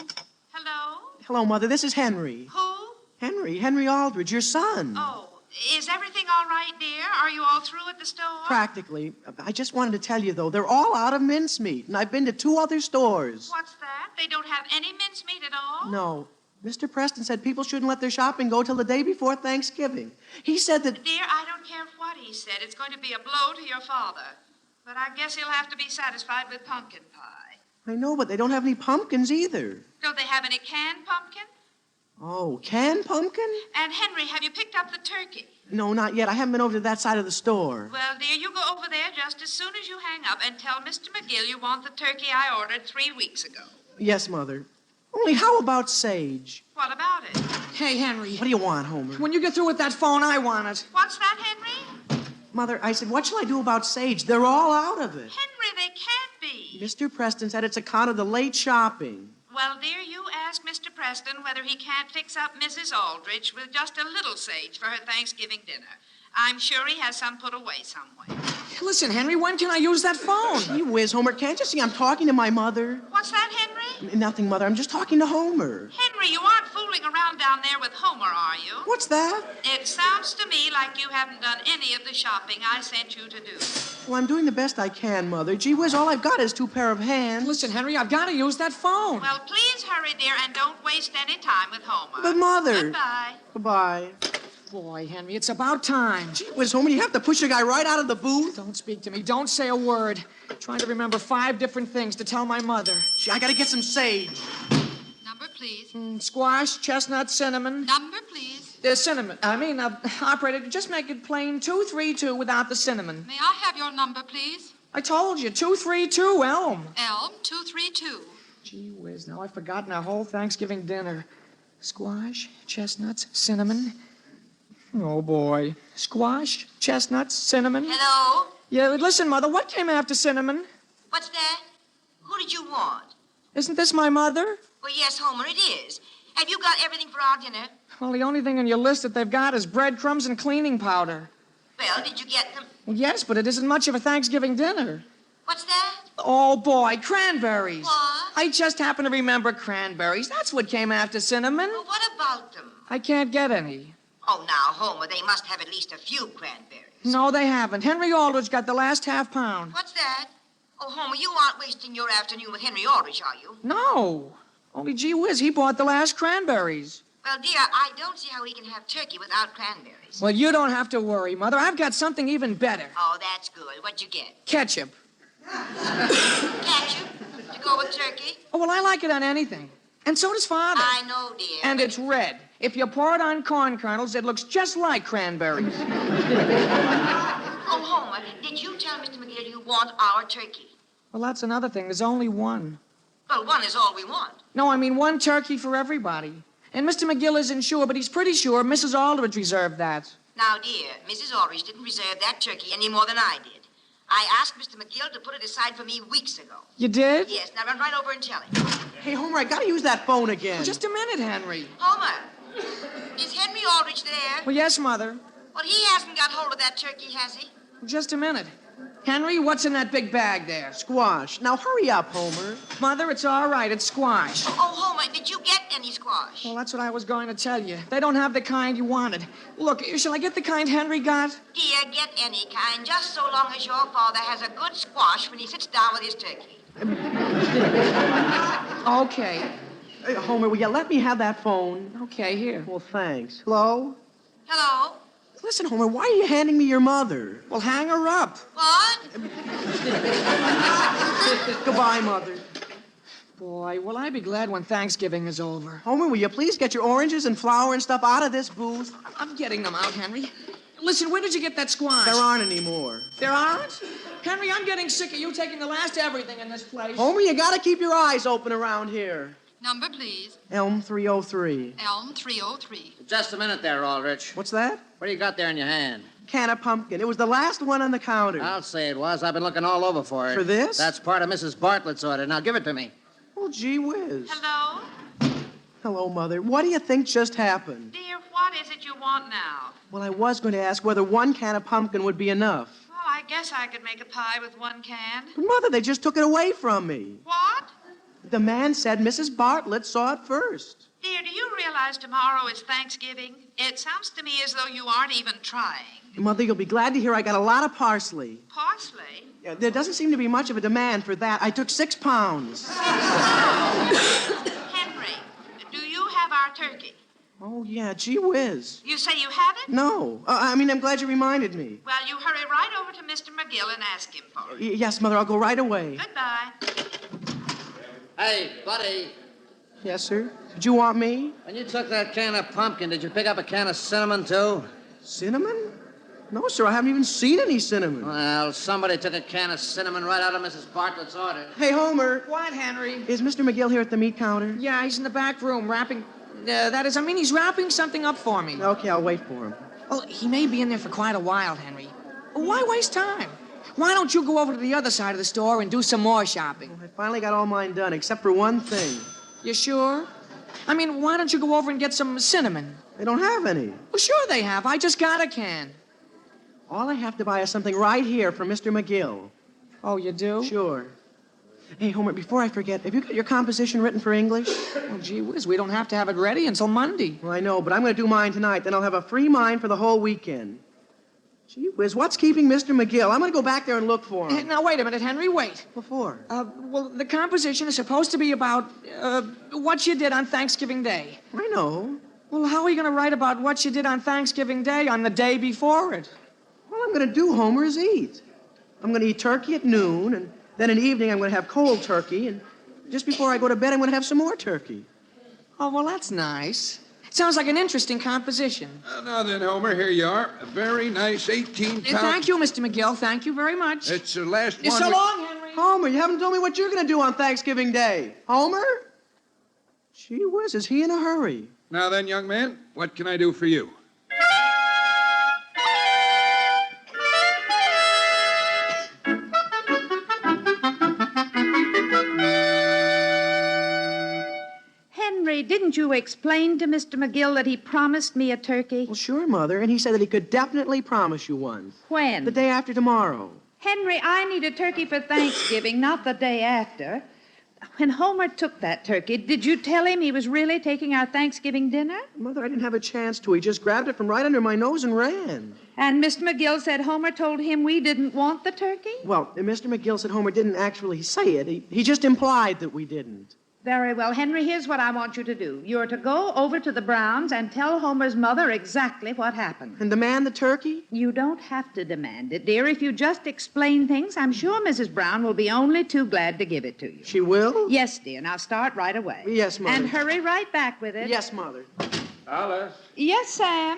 Mother. This is Henry. Who? Henry Aldrich, your son. Oh, is everything all right, dear? Are you all through at the store? Practically. I just wanted to tell you, though, they're all out of mincemeat, and I've been to 2 other stores. What's that? They don't have any mincemeat at all? No. Mr. Preston said people shouldn't let their shopping go till the day before Thanksgiving. He said that... Dear, I don't care what he said. It's going to be a blow to your father. But I guess he'll have to be satisfied with pumpkin pie. I know, but they don't have any pumpkins either. Don't they have any canned pumpkin? Oh, canned pumpkin? And, Henry, have you picked up the turkey? No, not yet. I haven't been over to that side of the store. Well, dear, you go over there just as soon as you hang up and tell Mr. McGill you want the turkey I ordered 3 weeks ago. Yes, Mother. Only how about sage? What about it? Hey, Henry. What do you want, Homer? When you get through with that phone, I want it. What's that, Henry? Mother, I said, what shall I do about sage? They're all out of it. Henry, they can't be. Mr. Preston said it's account of the late shopping. Well, dear, you ask Mr. Preston whether he can't fix up Mrs. Aldrich with just a little sage for her Thanksgiving dinner. I'm sure he has some put away somewhere. Listen, Henry, when can I use that phone? Gee whiz, Homer, can't you see I'm talking to my mother? What's that, Henry? Nothing, Mother. I'm just talking to Homer. Henry, you aren't fooling around down there with Homer, are you? What's that? It sounds to me like you haven't done any of the shopping I sent you to do. Well, I'm doing the best I can, Mother. Gee whiz, all I've got is 2 pair of hands. Listen, Henry, I've got to use that phone. Well, please hurry, dear, and don't waste any time with Homer. But, Mother. Goodbye. Goodbye. Boy, Henry, it's about time. Gee whiz, Homer, you have to push a guy right out of the booth? Don't speak to me. Don't say a word. Trying to remember 5 different things to tell my mother. Gee, I got to get some sage. Number, please. Squash, chestnut, cinnamon. Number, please. Cinnamon. Operator, just make it plain 232 without the cinnamon. May I have your number, please? I told you, 232, Elm. Elm 232. Gee whiz, now I've forgotten our whole Thanksgiving dinner. Squash, chestnuts, cinnamon. Oh, boy. Squash, chestnuts, cinnamon. Hello? Yeah, listen, Mother, what came after cinnamon? What's that? Who did you want? Isn't this my mother? Well, yes, Homer, it is. Have you got everything for our dinner? Well, the only thing on your list that they've got is breadcrumbs and cleaning powder. Well, did you get them? Well, yes, but it isn't much of a Thanksgiving dinner. What's that? Oh, boy, cranberries. What? I just happen to remember cranberries. That's what came after cinnamon. Well, what about them? I can't get any. Oh, now, Homer, they must have at least a few cranberries. No, they haven't. Henry Aldrich got the last half pound. What's that? Oh, Homer, you aren't wasting your afternoon with Henry Aldrich, are you? No. Only gee whiz, he bought the last cranberries. Well, dear, I don't see how we can have turkey without cranberries. Well, you don't have to worry, Mother. I've got something even better. Oh, that's good. What'd you get? Ketchup. Ketchup? To go with turkey? Oh, well, I like it on anything. And so does Father. I know, dear. And it's red. If you pour it on corn kernels, it looks just like cranberries. Oh, Homer, did you tell Mr. McGill you want our turkey? Well, that's another thing. There's only one. Well, one is all we want. No, I mean one turkey for everybody. And Mr. McGill isn't sure, but he's pretty sure Mrs. Aldrich reserved that. Now, dear, Mrs. Aldrich didn't reserve that turkey any more than I did. I asked Mr. McGill to put it aside for me weeks ago. You did? Yes, now run right over and tell him. Hey, Homer, I got to use that phone again. Well, just a minute, Henry. Homer, is Henry Aldrich there? Well, yes, Mother. Well, he hasn't got hold of that turkey, has he? Just a minute. Henry, what's in that big bag there? Squash. Now, hurry up, Homer. Mother, it's all right. It's squash. Oh, Homer, did you get any squash? Well, that's what I was going to tell you. They don't have the kind you wanted. Look, shall I get the kind Henry got? Dear, get any kind, just so long as your father has a good squash when he sits down with his turkey. Okay. Hey, Homer, will you let me have that phone? Okay, here. Well, thanks. Hello? Hello? Listen, Homer, why are you handing me your mother? Well, hang her up. What? Goodbye, Mother. Boy, will I be glad when Thanksgiving is over. Homer, will you please get your oranges and flour and stuff out of this booth? I'm getting them out, Henry. Listen, where did you get that squash? There aren't any more. There aren't? Henry, I'm getting sick of you taking the last everything in this place. Homer, you gotta keep your eyes open around here. Number, please. Elm 303. Elm 303. Just a minute there, Aldrich. What's that? What do you got there in your hand? Can of pumpkin. It was the last one on the counter. I'll say it was. I've been looking all over for it. For this? That's part of Mrs. Bartlett's order. Now give it to me. Oh, gee whiz. Hello? Hello, Mother. What do you think just happened? Dear, what is it you want now? Well, I was going to ask whether 1 can of pumpkin would be enough. Well, I guess I could make a pie with 1 can. But, Mother, they just took it away from me. What? The man said Mrs. Bartlett saw it first. Dear, do you realize tomorrow is Thanksgiving? It sounds to me as though you aren't even trying. Mother, you'll be glad to hear I got a lot of parsley. Parsley? There doesn't seem to be much of a demand for that. I took 6 pounds. Henry, do you have our turkey? Oh, yeah, gee whiz. You say you have it? No. I'm glad you reminded me. Well, you hurry right over to Mr. McGill and ask him for it. Yes, Mother, I'll go right away. Goodbye. Hey, buddy. Yes, sir? Did you want me? When you took that can of pumpkin, did you pick up a can of cinnamon, too? Cinnamon? No, sir, I haven't even seen any cinnamon. Well, somebody took a can of cinnamon right out of Mrs. Bartlett's order. Hey, Homer. What, Henry? Is Mr. McGill here at the meat counter? Yeah, he's in the back room wrapping... he's wrapping something up for me. Okay, I'll wait for him. Well, he may be in there for quite a while, Henry. Why waste time? Why don't you go over to the other side of the store and do some more shopping? I finally got all mine done, except for one thing. You sure? I mean, why don't you go over and get some cinnamon? They don't have any. Well, sure they have. I just got a can. All I have to buy is something right here from Mr. McGill. Oh, you do? Sure. Hey, Homer, before I forget, have you got your composition written for English? Oh, gee whiz, we don't have to have it ready until Monday. Well, I know, but I'm going to do mine tonight. Then I'll have a free mind for the whole weekend. Gee whiz, what's keeping Mr. McGill? I'm going to go back there and look for him. Now, wait a minute, Henry, wait. What for? Well, the composition is supposed to be about what you did on Thanksgiving Day. I know. Well, how are you going to write about what you did on Thanksgiving Day on the day before it? All I'm going to do, Homer, is eat. I'm going to eat turkey at noon, and then in the evening I'm going to have cold turkey, and just before I go to bed I'm going to have some more turkey. Oh, well, that's nice. Sounds like an interesting composition. Now then, Homer, here you are. A very nice 18-pound... Thank you, Mr. McGill. Thank you very much. It's the last one... So long, Henry. Homer, you haven't told me what you're going to do on Thanksgiving Day. Homer? Gee whiz, is he in a hurry? Now then, young man, what can I do for you? Henry, didn't you explain to Mr. McGill that he promised me a turkey? Well, sure, Mother, and he said that he could definitely promise you one. When? The day after tomorrow. Henry, I need a turkey for Thanksgiving, not the day after. When Homer took that turkey, did you tell him he was really taking our Thanksgiving dinner? Mother, I didn't have a chance to. He just grabbed it from right under my nose and ran. And Mr. McGill said Homer told him we didn't want the turkey? Well, Mr. McGill said Homer didn't actually say it. He just implied that we didn't. Very well, Henry, here's what I want you to do. You're to go over to the Browns and tell Homer's mother exactly what happened. And demand the turkey? You don't have to demand it, dear. If you just explain things, I'm sure Mrs. Brown will be only too glad to give it to you. She will? Yes, dear. Now start right away. Yes, Mother. And hurry right back with it. Yes, Mother. Alice, Yes, Sam?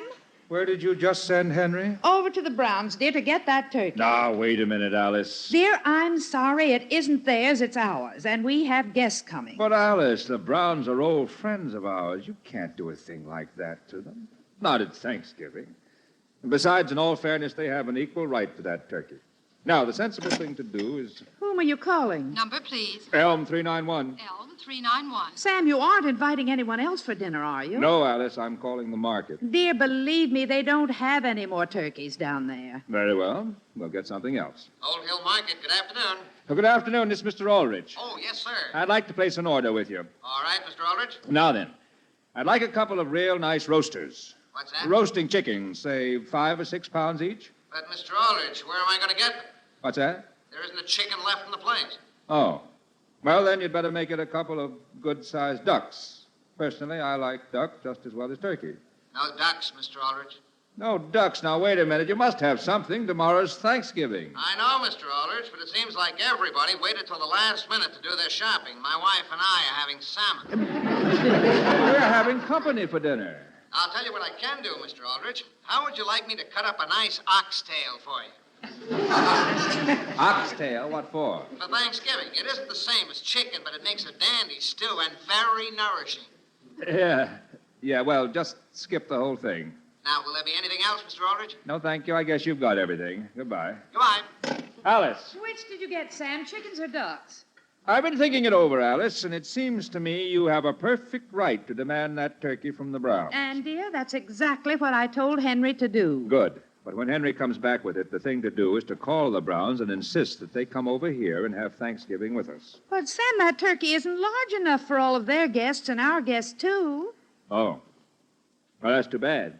where did you just send Henry? Over to the Browns, dear, to get that turkey. Now, wait a minute, Alice. Dear, I'm sorry. It isn't theirs, it's ours. And we have guests coming. But, Alice, the Browns are old friends of ours. You can't do a thing like that to them. Not at Thanksgiving. And besides, in all fairness, they have an equal right to that turkey. Now, the sensible thing to do is... Whom are you calling? Number, please. Elm 391. Elm 391. Sam, you aren't inviting anyone else for dinner, are you? No, Alice, I'm calling the market. Dear, believe me, they don't have any more turkeys down there. Very well. We'll get something else. Old Hill Market, good afternoon. Good afternoon. This is Mr. Aldrich. Oh, yes, sir. I'd like to place an order with you. All right, Mr. Aldrich. Now then, I'd like a couple of real nice roasters. What's that? Roasting chickens, say 5 or 6 pounds each. But, Mr. Aldrich, where am I going to get them? What's that? There isn't a chicken left in the place. Oh. Well, then you'd better make it a couple of good-sized ducks. Personally, I like duck just as well as turkey. No ducks, Mr. Aldrich. No ducks. Now, wait a minute. You must have something. Tomorrow's Thanksgiving. I know, Mr. Aldrich, but it seems like everybody waited till the last minute to do their shopping. My wife and I are having salmon. We're having company for dinner. I'll tell you what I can do, Mr. Aldrich. How would you like me to cut up a nice oxtail for you? Oxtail? What for? For Thanksgiving. It isn't the same as chicken, but it makes a dandy stew and very nourishing. Yeah, well, just skip the whole thing. Now, will there be anything else, Mr. Aldrich? No, thank you. I guess you've got everything. Goodbye. Goodbye. Alice. Which did you get, Sam, chickens or ducks? I've been thinking it over, Alice, and it seems to me you have a perfect right to demand that turkey from the Browns. And, dear, that's exactly what I told Henry to do. Good. But when Henry comes back with it, the thing to do is to call the Browns and insist that they come over here and have Thanksgiving with us. But, Sam, that turkey isn't large enough for all of their guests and our guests, too. Oh. Well, that's too bad.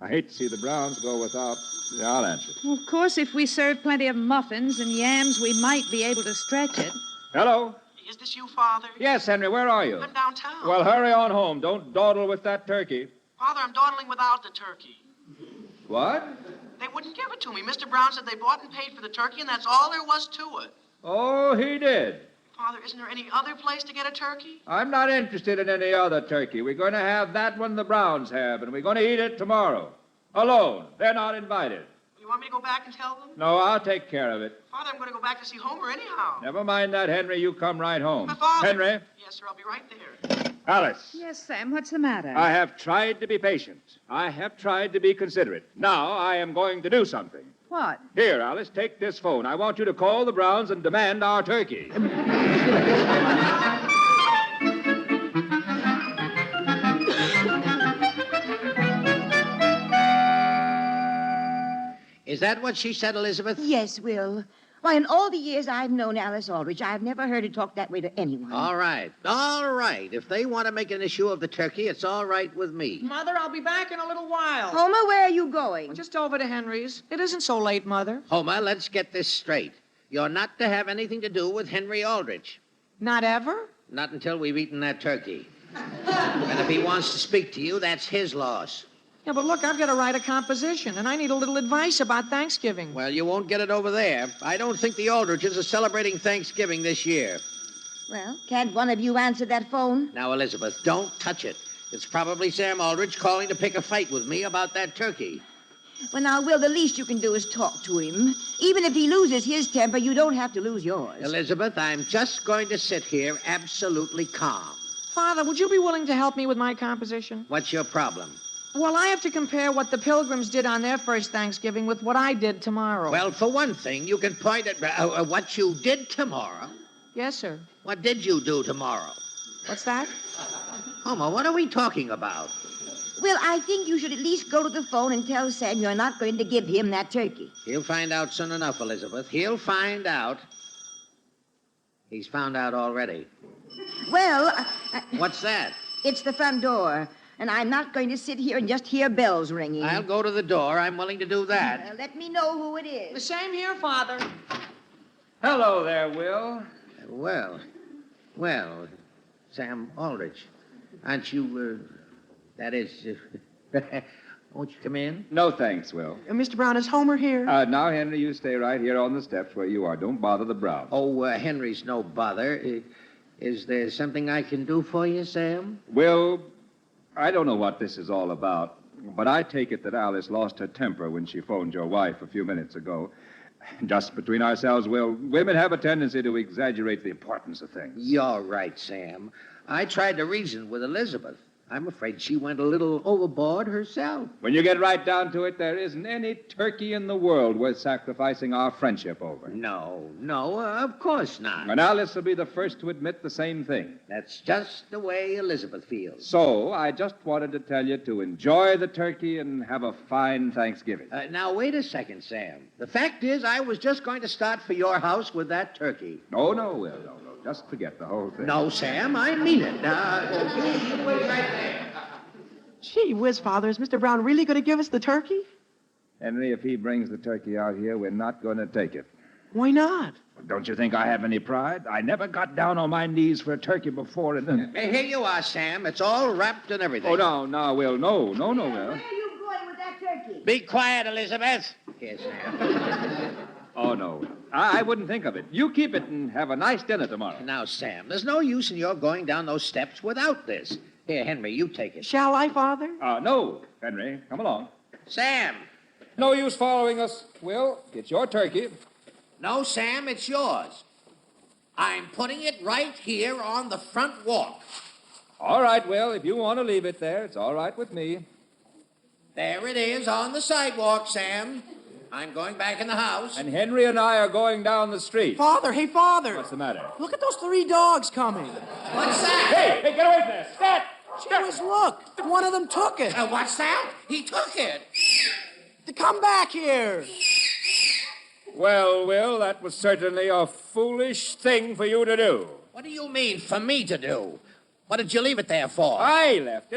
I hate to see the Browns go without... Yeah, I'll answer. Well, of course, if we serve plenty of muffins and yams, we might be able to stretch it. Hello? Is this you, Father? Yes, Henry, where are you? I'm downtown. Well, hurry on home. Don't dawdle with that turkey. Father, I'm dawdling without the turkey. What? They wouldn't give it to me. Mr. Brown said they bought and paid for the turkey, and that's all there was to it. Oh, he did. Father, isn't there any other place to get a turkey? I'm not interested in any other turkey. We're going to have that one the Browns have, and we're going to eat it tomorrow. Alone. They're not invited. You want me to go back and tell them? No, I'll take care of it. Father, I'm going to go back to see Homer anyhow. Never mind that, Henry. You come right home. But Father... Henry? Yes, sir, I'll be right there. Alice. Yes, Sam, what's the matter? I have tried to be patient. I have tried to be considerate. Now I am going to do something. What? Here, Alice, take this phone. I want you to call the Browns and demand our turkey. Is that what she said, Elizabeth? Yes, Will. Why, in all the years I've known Alice Aldrich, I've never heard her talk that way to anyone. All right. If they want to make an issue of the turkey, it's all right with me. Mother, I'll be back in a little while. Homer, where are you going? Just over to Henry's. It isn't so late, Mother. Homer, let's get this straight. You're not to have anything to do with Henry Aldrich. Not ever? Not until we've eaten that turkey. And if he wants to speak to you, that's his loss. Yeah, but look, I've got to write a composition, and I need a little advice about Thanksgiving. Well, you won't get it over there. I don't think the Aldriches are celebrating Thanksgiving this year. Well, can't one of you answer that phone? Now, Elizabeth, don't touch it. It's probably Sam Aldrich calling to pick a fight with me about that turkey. Well, now, Will, the least you can do is talk to him. Even if he loses his temper, you don't have to lose yours. Elizabeth, I'm just going to sit here absolutely calm. Father, would you be willing to help me with my composition? What's your problem? Well, I have to compare what the Pilgrims did on their first Thanksgiving with what I did tomorrow. Well, for one thing, you can point at what you did tomorrow. Yes, sir. What did you do tomorrow? What's that? Homer, what are we talking about? Will, I think you should at least go to the phone and tell Sam you're not going to give him that turkey. He'll find out soon enough, Elizabeth. He'll find out. He's found out already. Well... What's that? It's the front door. And I'm not going to sit here and just hear bells ringing. I'll go to the door. I'm willing to do that. Let me know who it is. The same here, Father. Hello there, Will. Well, Sam Aldrich. Aren't you, won't you come in? No, thanks, Will. Mr. Brown, is Homer here? Now, Henry, you stay right here on the steps where you are. Don't bother the Brown. Oh, Henry's no bother. Is there something I can do for you, Sam? Will, I don't know what this is all about, but I take it that Alice lost her temper when she phoned your wife a few minutes ago. Just between ourselves, Will, women have a tendency to exaggerate the importance of things. You're right, Sam. I tried to reason with Elizabeth. I'm afraid she went a little overboard herself. When you get right down to it, there isn't any turkey in the world worth sacrificing our friendship over. No, of course not. And Alice will be the first to admit the same thing. That's just the way Elizabeth feels. So, I just wanted to tell you to enjoy the turkey and have a fine Thanksgiving. Now, wait a second, Sam. The fact is, I was just going to start for your house with that turkey. No, Will, no. Just forget the whole thing. No, Sam, I mean it. You wait right there. Gee whiz, Father, is Mr. Brown really going to give us the turkey? Henry, if he brings the turkey out here, we're not going to take it. Why not? Don't you think I have any pride? I never got down on my knees for a turkey before, and then... Here you are, Sam. It's all wrapped and everything. Oh, no, Will. No, Will. Where are you going with that turkey? Be quiet, Elizabeth. Here, Sam. Oh, no. I wouldn't think of it. You keep it and have a nice dinner tomorrow. Now, Sam, there's no use in your going down those steps without this. Here, Henry, you take it. Shall I, Father? No, Henry. Come along. Sam. No use following us, Will. It's your turkey. No, Sam, it's yours. I'm putting it right here on the front walk. All right, Will. If you want to leave it there, it's all right with me. There it is on the sidewalk, Sam. I'm going back in the house. And Henry and I are going down the street. Father, hey, Father. What's the matter? Look at those 3 dogs coming. What's that? Hey, get away from there. Stop! Gee, look. One of them took it. What's that? He took it. Come back here. Well, Will, that was certainly a foolish thing for you to do. What do you mean, for me to do? What did you leave it there for? I left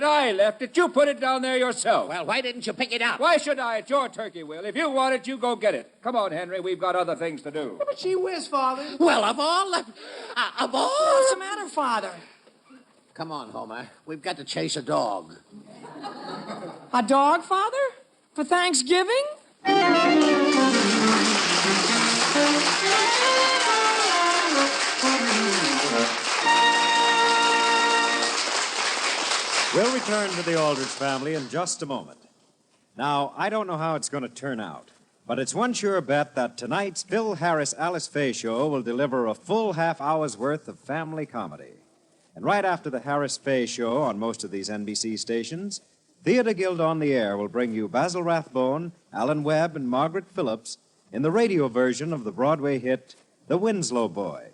it. You put it down there yourself. Well, why didn't you pick it up? Why should I? It's your turkey, Will. If you want it, you go get it. Come on, Henry. We've got other things to do. But gee whiz, Father. Well, of all... What's the matter, Father? Come on, Homer. We've got to chase a dog. A dog, Father? For Thanksgiving? We'll return to the Aldrich family in just a moment. Now, I don't know how it's going to turn out, but it's one sure bet that tonight's Phil Harris-Alice Faye show will deliver a full half-hour's worth of family comedy. And right after the Harris-Faye show on most of these NBC stations, Theater Guild on the Air will bring you Basil Rathbone, Alan Webb, and Margaret Phillips in the radio version of the Broadway hit The Winslow Boy.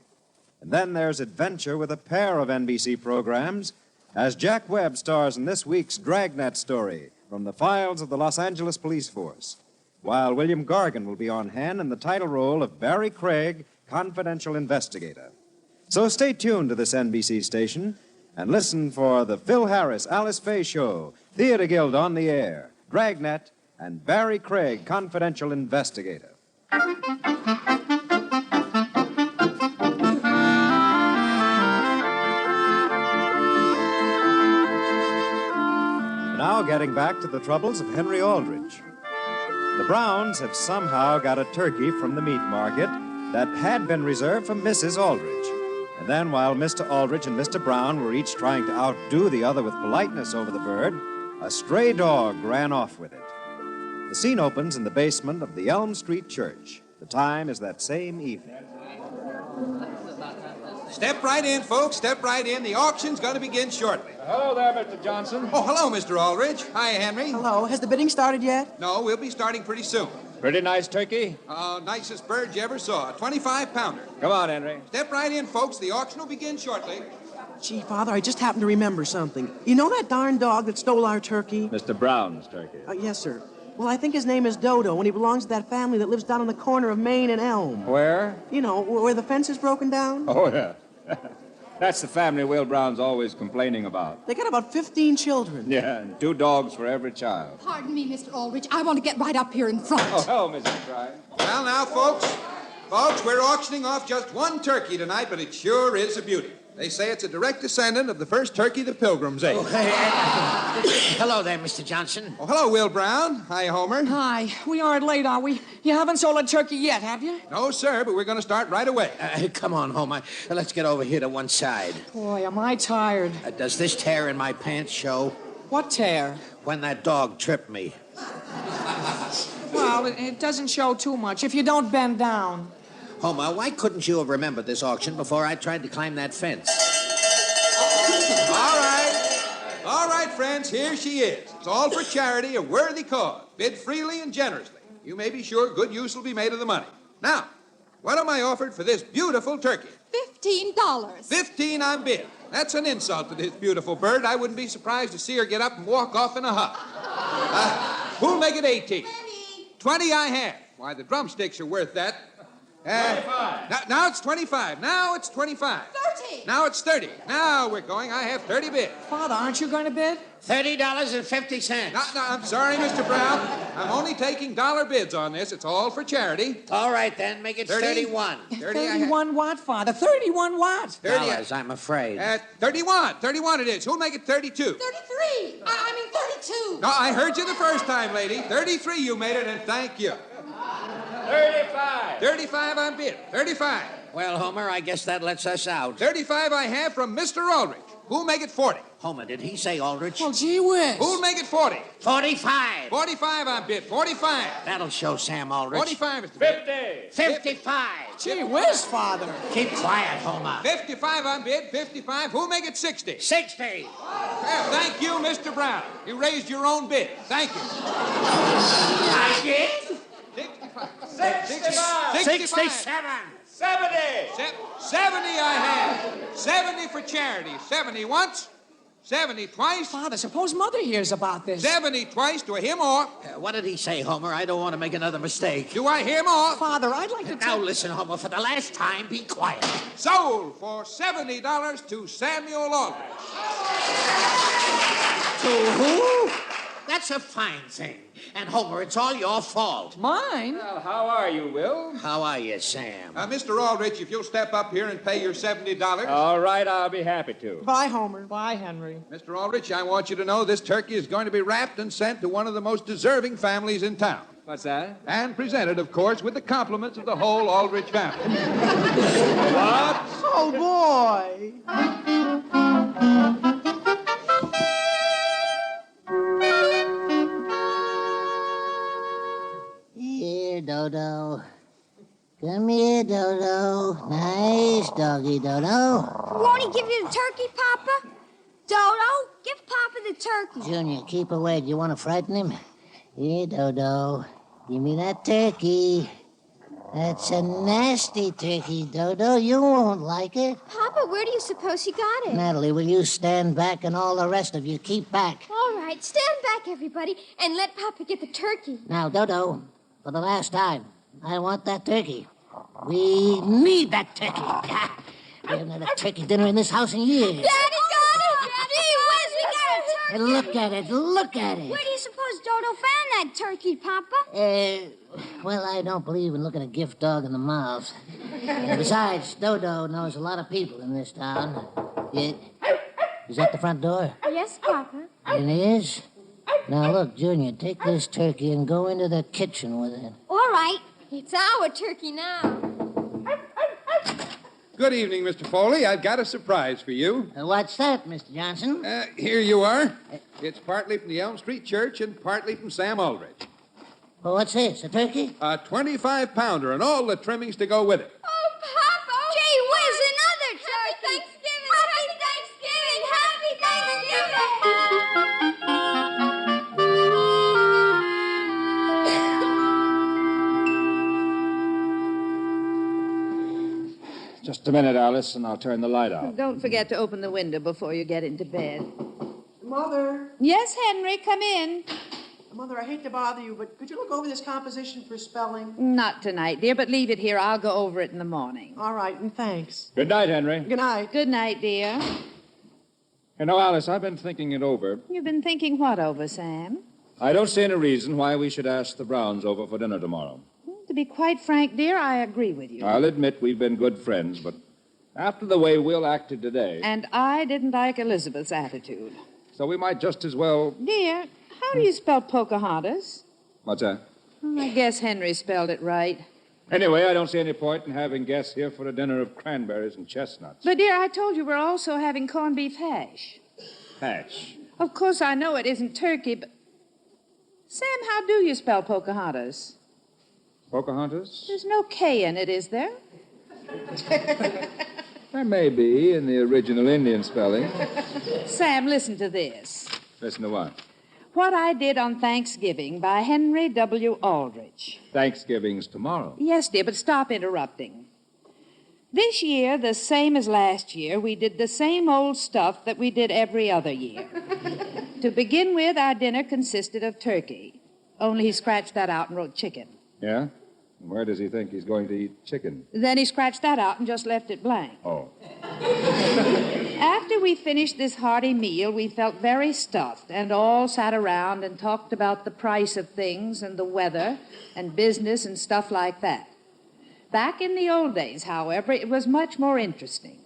And then there's adventure with a pair of NBC programs as Jack Webb stars in this week's Dragnet story from the files of the Los Angeles Police Force. while William Gargan will be on hand in the title role of Barry Craig, confidential investigator. So stay tuned to this NBC station and listen for the Phil Harris, Alice Faye Show, Theater Guild on the Air, Dragnet, and Barry Craig, confidential investigator. Now getting back to the troubles of Henry Aldrich. The Browns have somehow got a turkey from the meat market that had been reserved for Mrs. Aldrich. And then while Mr. Aldrich and Mr. Brown were each trying to outdo the other with politeness over the bird, a stray dog ran off with it. The scene opens in the basement of the Elm Street Church. The time is that same evening. Step right in, folks. Step right in. The auction's going to begin shortly. Hello there, Mr. Johnson. Oh, hello, Mr. Aldrich. Hi, Henry. Hello. Has the bidding started yet? No, we'll be starting pretty soon. Pretty nice turkey. Nicest bird you ever saw. 25-pounder. Come on, Henry. Step right in, folks. The auction will begin shortly. Gee, Father, I just happened to remember something. You know that darn dog that stole our turkey? Mr. Brown's turkey. Yes, sir. Well, I think his name is Dodo, and he belongs to that family that lives down on the corner of Main and Elm. Where? You know, where the fence is broken down. Oh, yeah. That's the family Will Brown's always complaining about. They got about 15 children. Yeah, and 2 dogs for every child. Pardon me, Mr. Aldrich. I want to get right up here in front. Oh, hello, Mrs. Fry. Well, now, folks, we're auctioning off just one turkey tonight, but it sure is a beauty. They say it's a direct descendant of the first turkey the Pilgrims ate. Oh, hey. Hello there, Mr. Johnson. Oh, hello, Will Brown. Hi, Homer. Hi. We aren't late, are we? You haven't sold a turkey yet, have you? No, sir, but we're going to start right away. Come on, Homer. Let's get over here to one side. Boy, am I tired. Does this tear in my pants show? What tear? When that dog tripped me. Well, it doesn't show too much if you don't bend down. Homer, why couldn't you have remembered this auction before I tried to climb that fence? All right, friends, here she is. It's all for charity, a worthy cause. Bid freely and generously. You may be sure good use will be made of the money. Now, what am I offered for this beautiful turkey? $15. 15 on bid. That's an insult to this beautiful bird. I wouldn't be surprised to see her get up and walk off in a huff. Who'll make it 18? 20 I have. Why, the drumsticks are worth that. 25. Now it's 25. Now it's 25. 30. Now it's 30. Now we're going. I have 30 bids. Father, aren't you going to bid? $30.50. No, I'm sorry, Mr. Brown. I'm only taking dollar bids on this. It's all for charity. All right, then. Make it 31. 31 what, Father? 31 what? 30 dollars, I'm afraid. 31. 31 it is. Who'll make it 32? 33. I mean 32. No, I heard you the first time, lady. 33 you made it, and thank you. 35. 35 on bid. 35. Well, Homer, I guess that lets us out. 35 I have from Mr. Aldrich. Who'll make it 40? Homer, did he say Aldrich? Well, gee whiz. Who'll make it 40? 45. 45 on bid. 45. That'll show Sam Aldrich. 45 is 50. 55. Gee whiz, Father. Keep quiet, Homer. 55 on bid. 55. Who'll make it 60? 60. Well, thank you, Mr. Brown. You raised your own bid. Thank you. I did? 65. 65. 67. 70. 70 I have. 70 for charity. 70 once. 70 twice. Father, suppose Mother hears about this. 70 twice. Do I hear more? What did he say, Homer? I don't want to make another mistake. Do I hear more? Father, I'd like to Now listen, Homer, for the last time, be quiet. Sold for $70 to Samuel Aldrich. To who? That's a fine thing. And, Homer, it's all your fault. Mine? Well, how are you, Will? How are you, Sam? Mr. Aldrich, if you'll step up here and pay your $70. All right, I'll be happy to. Bye, Homer. Bye, Henry. Mr. Aldrich, I want you to know this turkey is going to be wrapped and sent to one of the most deserving families in town. What's that? And presented, of course, with the compliments of the whole Aldrich family. What? Oh, boy. Here, Dodo. Come here, Dodo. Nice doggy, Dodo. Won't he give you the turkey, Papa? Dodo, give Papa the turkey. Junior, keep away. Do you want to frighten him? Here, Dodo. Give me that turkey. That's a nasty turkey, Dodo. You won't like it. Papa, where do you suppose he got it? Natalie, will you stand back and all the rest of you keep back? All right, stand back, everybody, and let Papa get the turkey. Now, Dodo, For the last time, I want that turkey. We need that turkey. We haven't had a turkey dinner in this house in years. Daddy got it! Daddy, Wes, we got a turkey! And look at it, look at it. Where do you suppose Dodo found that turkey, Papa? Well, I don't believe in looking a gift dog in the mouth. Besides, Dodo knows a lot of people in this town. Is that the front door? Yes, Papa. It is? Now, look, Junior, take this turkey and go into the kitchen with it. All right. It's our turkey now. Good evening, Mr. Foley. I've got a surprise for you. What's that, Mr. Johnson? Here you are. It's partly from the Elm Street Church and partly from Sam Aldrich. Well, what's this, a turkey? A 25-pounder and all the trimmings to go with it. Oh, Papa! Gee whiz, another turkey! Happy Thanksgiving! Happy Thanksgiving! Just a minute, Alice, and I'll turn the light out. Don't forget to open the window before you get into bed. Mother. Yes, Henry, come in. Mother, I hate to bother you, but could you look over this composition for spelling? Not tonight, dear, but leave it here. I'll go over it in the morning. All right, and thanks. Good night, Henry. Good night. Good night, dear. You know, Alice, I've been thinking it over. You've been thinking what over, Sam? I don't see any reason why we should ask the Browns over for dinner tomorrow. To be quite frank, dear, I agree with you. I'll admit we've been good friends, but after the way Will acted today... And I didn't like Elizabeth's attitude. So we might just as well... Dear, how do you spell Pocahontas? What's that? I guess Henry spelled it right. Anyway, I don't see any point in having guests here for a dinner of cranberries and chestnuts. But, dear, I told you we're also having corned beef hash. Hash? Of course, I know it isn't turkey, but... Sam, how do you spell Pocahontas? Pocahontas? There's no K in it, is there? There may be in the original Indian spelling. Sam, listen to this. Listen to what? What I Did on Thanksgiving by Henry W. Aldrich. Thanksgiving's tomorrow. Yes, dear, but stop interrupting. This year, the same as last year, we did the same old stuff that we did every other year. To begin with, our dinner consisted of turkey. Only he scratched that out and wrote chicken. Yeah? Where does he think he's going to eat chicken? Then he scratched that out and just left it blank. Oh. After we finished this hearty meal, we felt very stuffed and all sat around and talked about the price of things and the weather and business and stuff like that. Back in the old days, however, it was much more interesting.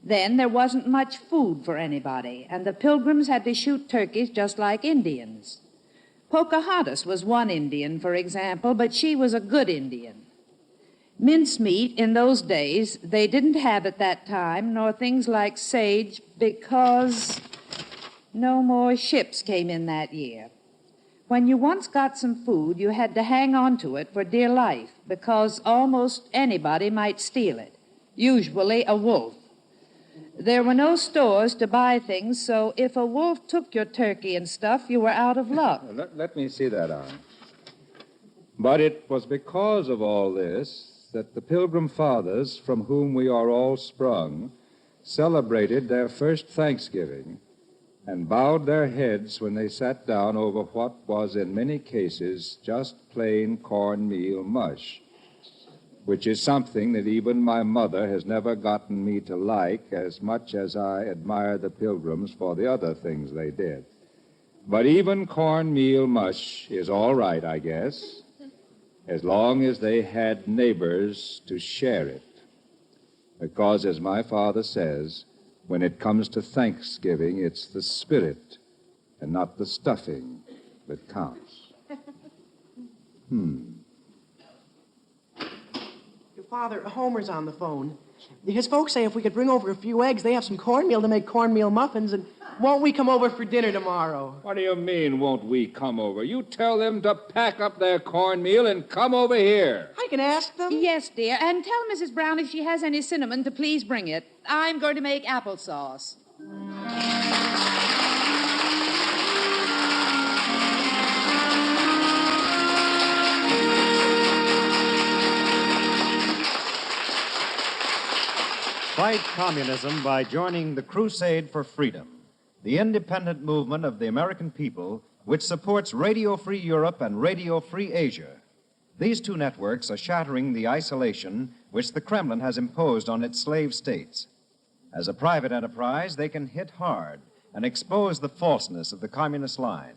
Then there wasn't much food for anybody, and the Pilgrims had to shoot turkeys just like Indians. Pocahontas was one Indian, for example, but she was a good Indian. Mincemeat in those days, they didn't have at that time, nor things like sage, because no more ships came in that year. When you once got some food, you had to hang on to it for dear life, because almost anybody might steal it, usually a wolf. There were no stores to buy things, so if a wolf took your turkey and stuff, you were out of luck. Let me see that arm. But it was because of all this that the Pilgrim Fathers, from whom we are all sprung, celebrated their first Thanksgiving and bowed their heads when they sat down over what was in many cases just plain cornmeal mush, which is something that even my mother has never gotten me to like as much as I admire the Pilgrims for the other things they did. But even cornmeal mush is all right, I guess, as long as they had neighbors to share it. Because, as my father says, when it comes to Thanksgiving, it's the spirit and not the stuffing that counts. Your father, Homer's on the phone. His folks say if we could bring over a few eggs, they have some cornmeal to make cornmeal muffins, and won't we come over for dinner tomorrow? What do you mean, won't we come over? You tell them to pack up their cornmeal and come over here. I can ask them. Yes, dear, and tell Mrs. Brown if she has any cinnamon to please bring it. I'm going to make applesauce. Fight communism by joining the Crusade for Freedom, the independent movement of the American people which supports Radio Free Europe and Radio Free Asia. These two networks are shattering the isolation which the Kremlin has imposed on its slave states. As a private enterprise, they can hit hard and expose the falseness of the communist line.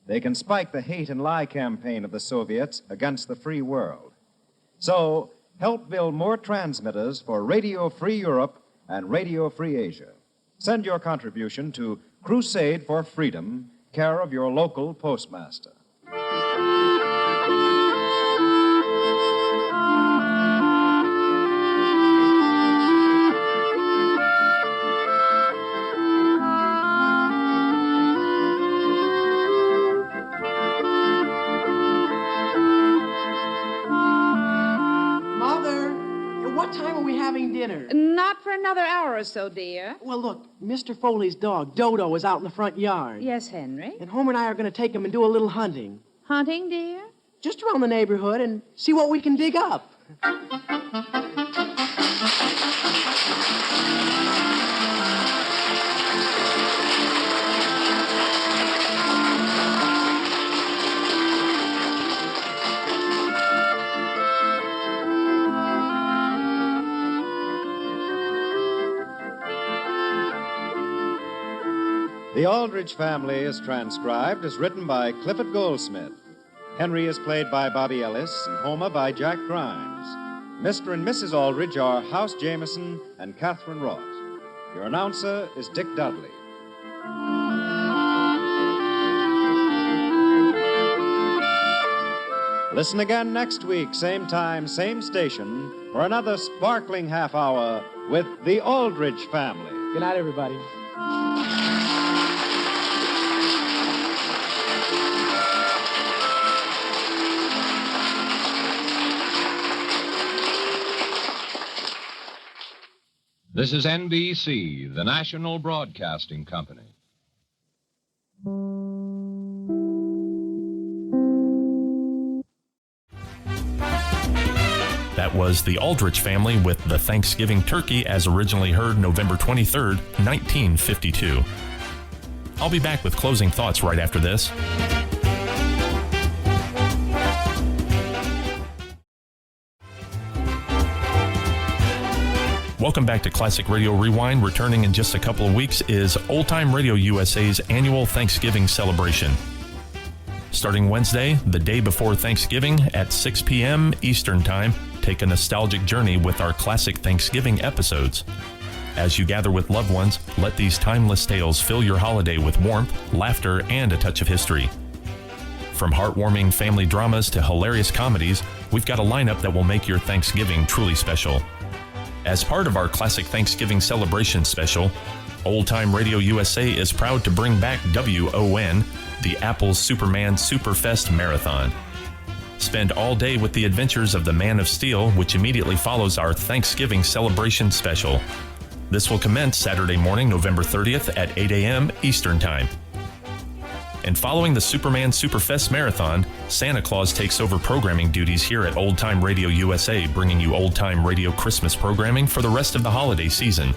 They can spike the hate and lie campaign of the Soviets against the free world. So, help build more transmitters for Radio Free Europe and Radio Free Asia. Send your contribution to Crusade for Freedom, care of your local postmaster. Dinner. Not for another hour or so, dear. Well, look, Mr. Foley's dog, Dodo, is out in the front yard. Yes, Henry? And Homer and I are going to take him and do a little hunting. Hunting, dear? Just around the neighborhood and see what we can dig up. The Aldrich Family is transcribed as written by Clifford Goldsmith. Henry is played by Bobby Ellis and Homer by Jack Grimes. Mr. and Mrs. Aldrich are House Jameson and Catherine Roth. Your announcer is Dick Dudley. Listen again next week, same time, same station, for another sparkling half hour with the Aldrich Family. Good night, everybody. This is NBC, the National Broadcasting Company. That was the Aldrich Family with the Thanksgiving Turkey as originally heard November 23rd, 1952. I'll be back with closing thoughts right after this. Welcome back to Classic Radio Rewind. Returning in just a couple of weeks is Old Time Radio USA's annual Thanksgiving celebration. Starting Wednesday, the day before Thanksgiving at 6 p.m. Eastern Time, take a nostalgic journey with our classic Thanksgiving episodes. As you gather with loved ones, let these timeless tales fill your holiday with warmth, laughter, and a touch of history. From heartwarming family dramas to hilarious comedies, we've got a lineup that will make your Thanksgiving truly special. As part of our classic Thanksgiving celebration special, Old Time Radio USA is proud to bring back WON, the Apple's Superman Superfest Marathon. Spend all day with the adventures of the Man of Steel, which immediately follows our Thanksgiving celebration special. This will commence Saturday morning, November 30th at 8 a.m. Eastern Time. And following the Superman Superfest Marathon, Santa Claus takes over programming duties here at Old Time Radio USA, bringing you Old Time Radio Christmas programming for the rest of the holiday season.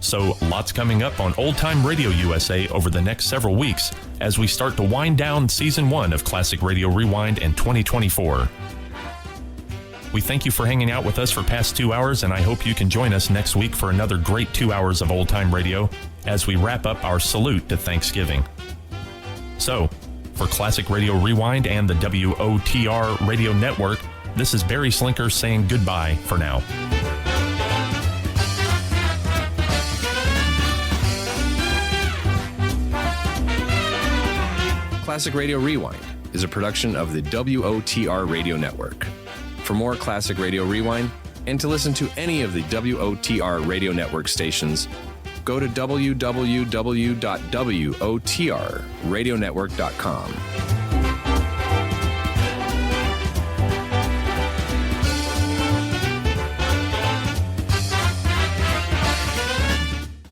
So, lots coming up on Old Time Radio USA over the next several weeks as we start to wind down Season 1 of Classic Radio Rewind in 2024. We thank you for hanging out with us for past 2 hours, and I hope you can join us next week for another great 2 hours of Old Time Radio as we wrap up our salute to Thanksgiving. So, for Classic Radio Rewind and the WOTR Radio Network, this is Barry Slinker saying goodbye for now. Classic Radio Rewind is a production of the WOTR Radio Network. For more Classic Radio Rewind and to listen to any of the WOTR Radio Network stations, go to www.wotrradionetwork.com.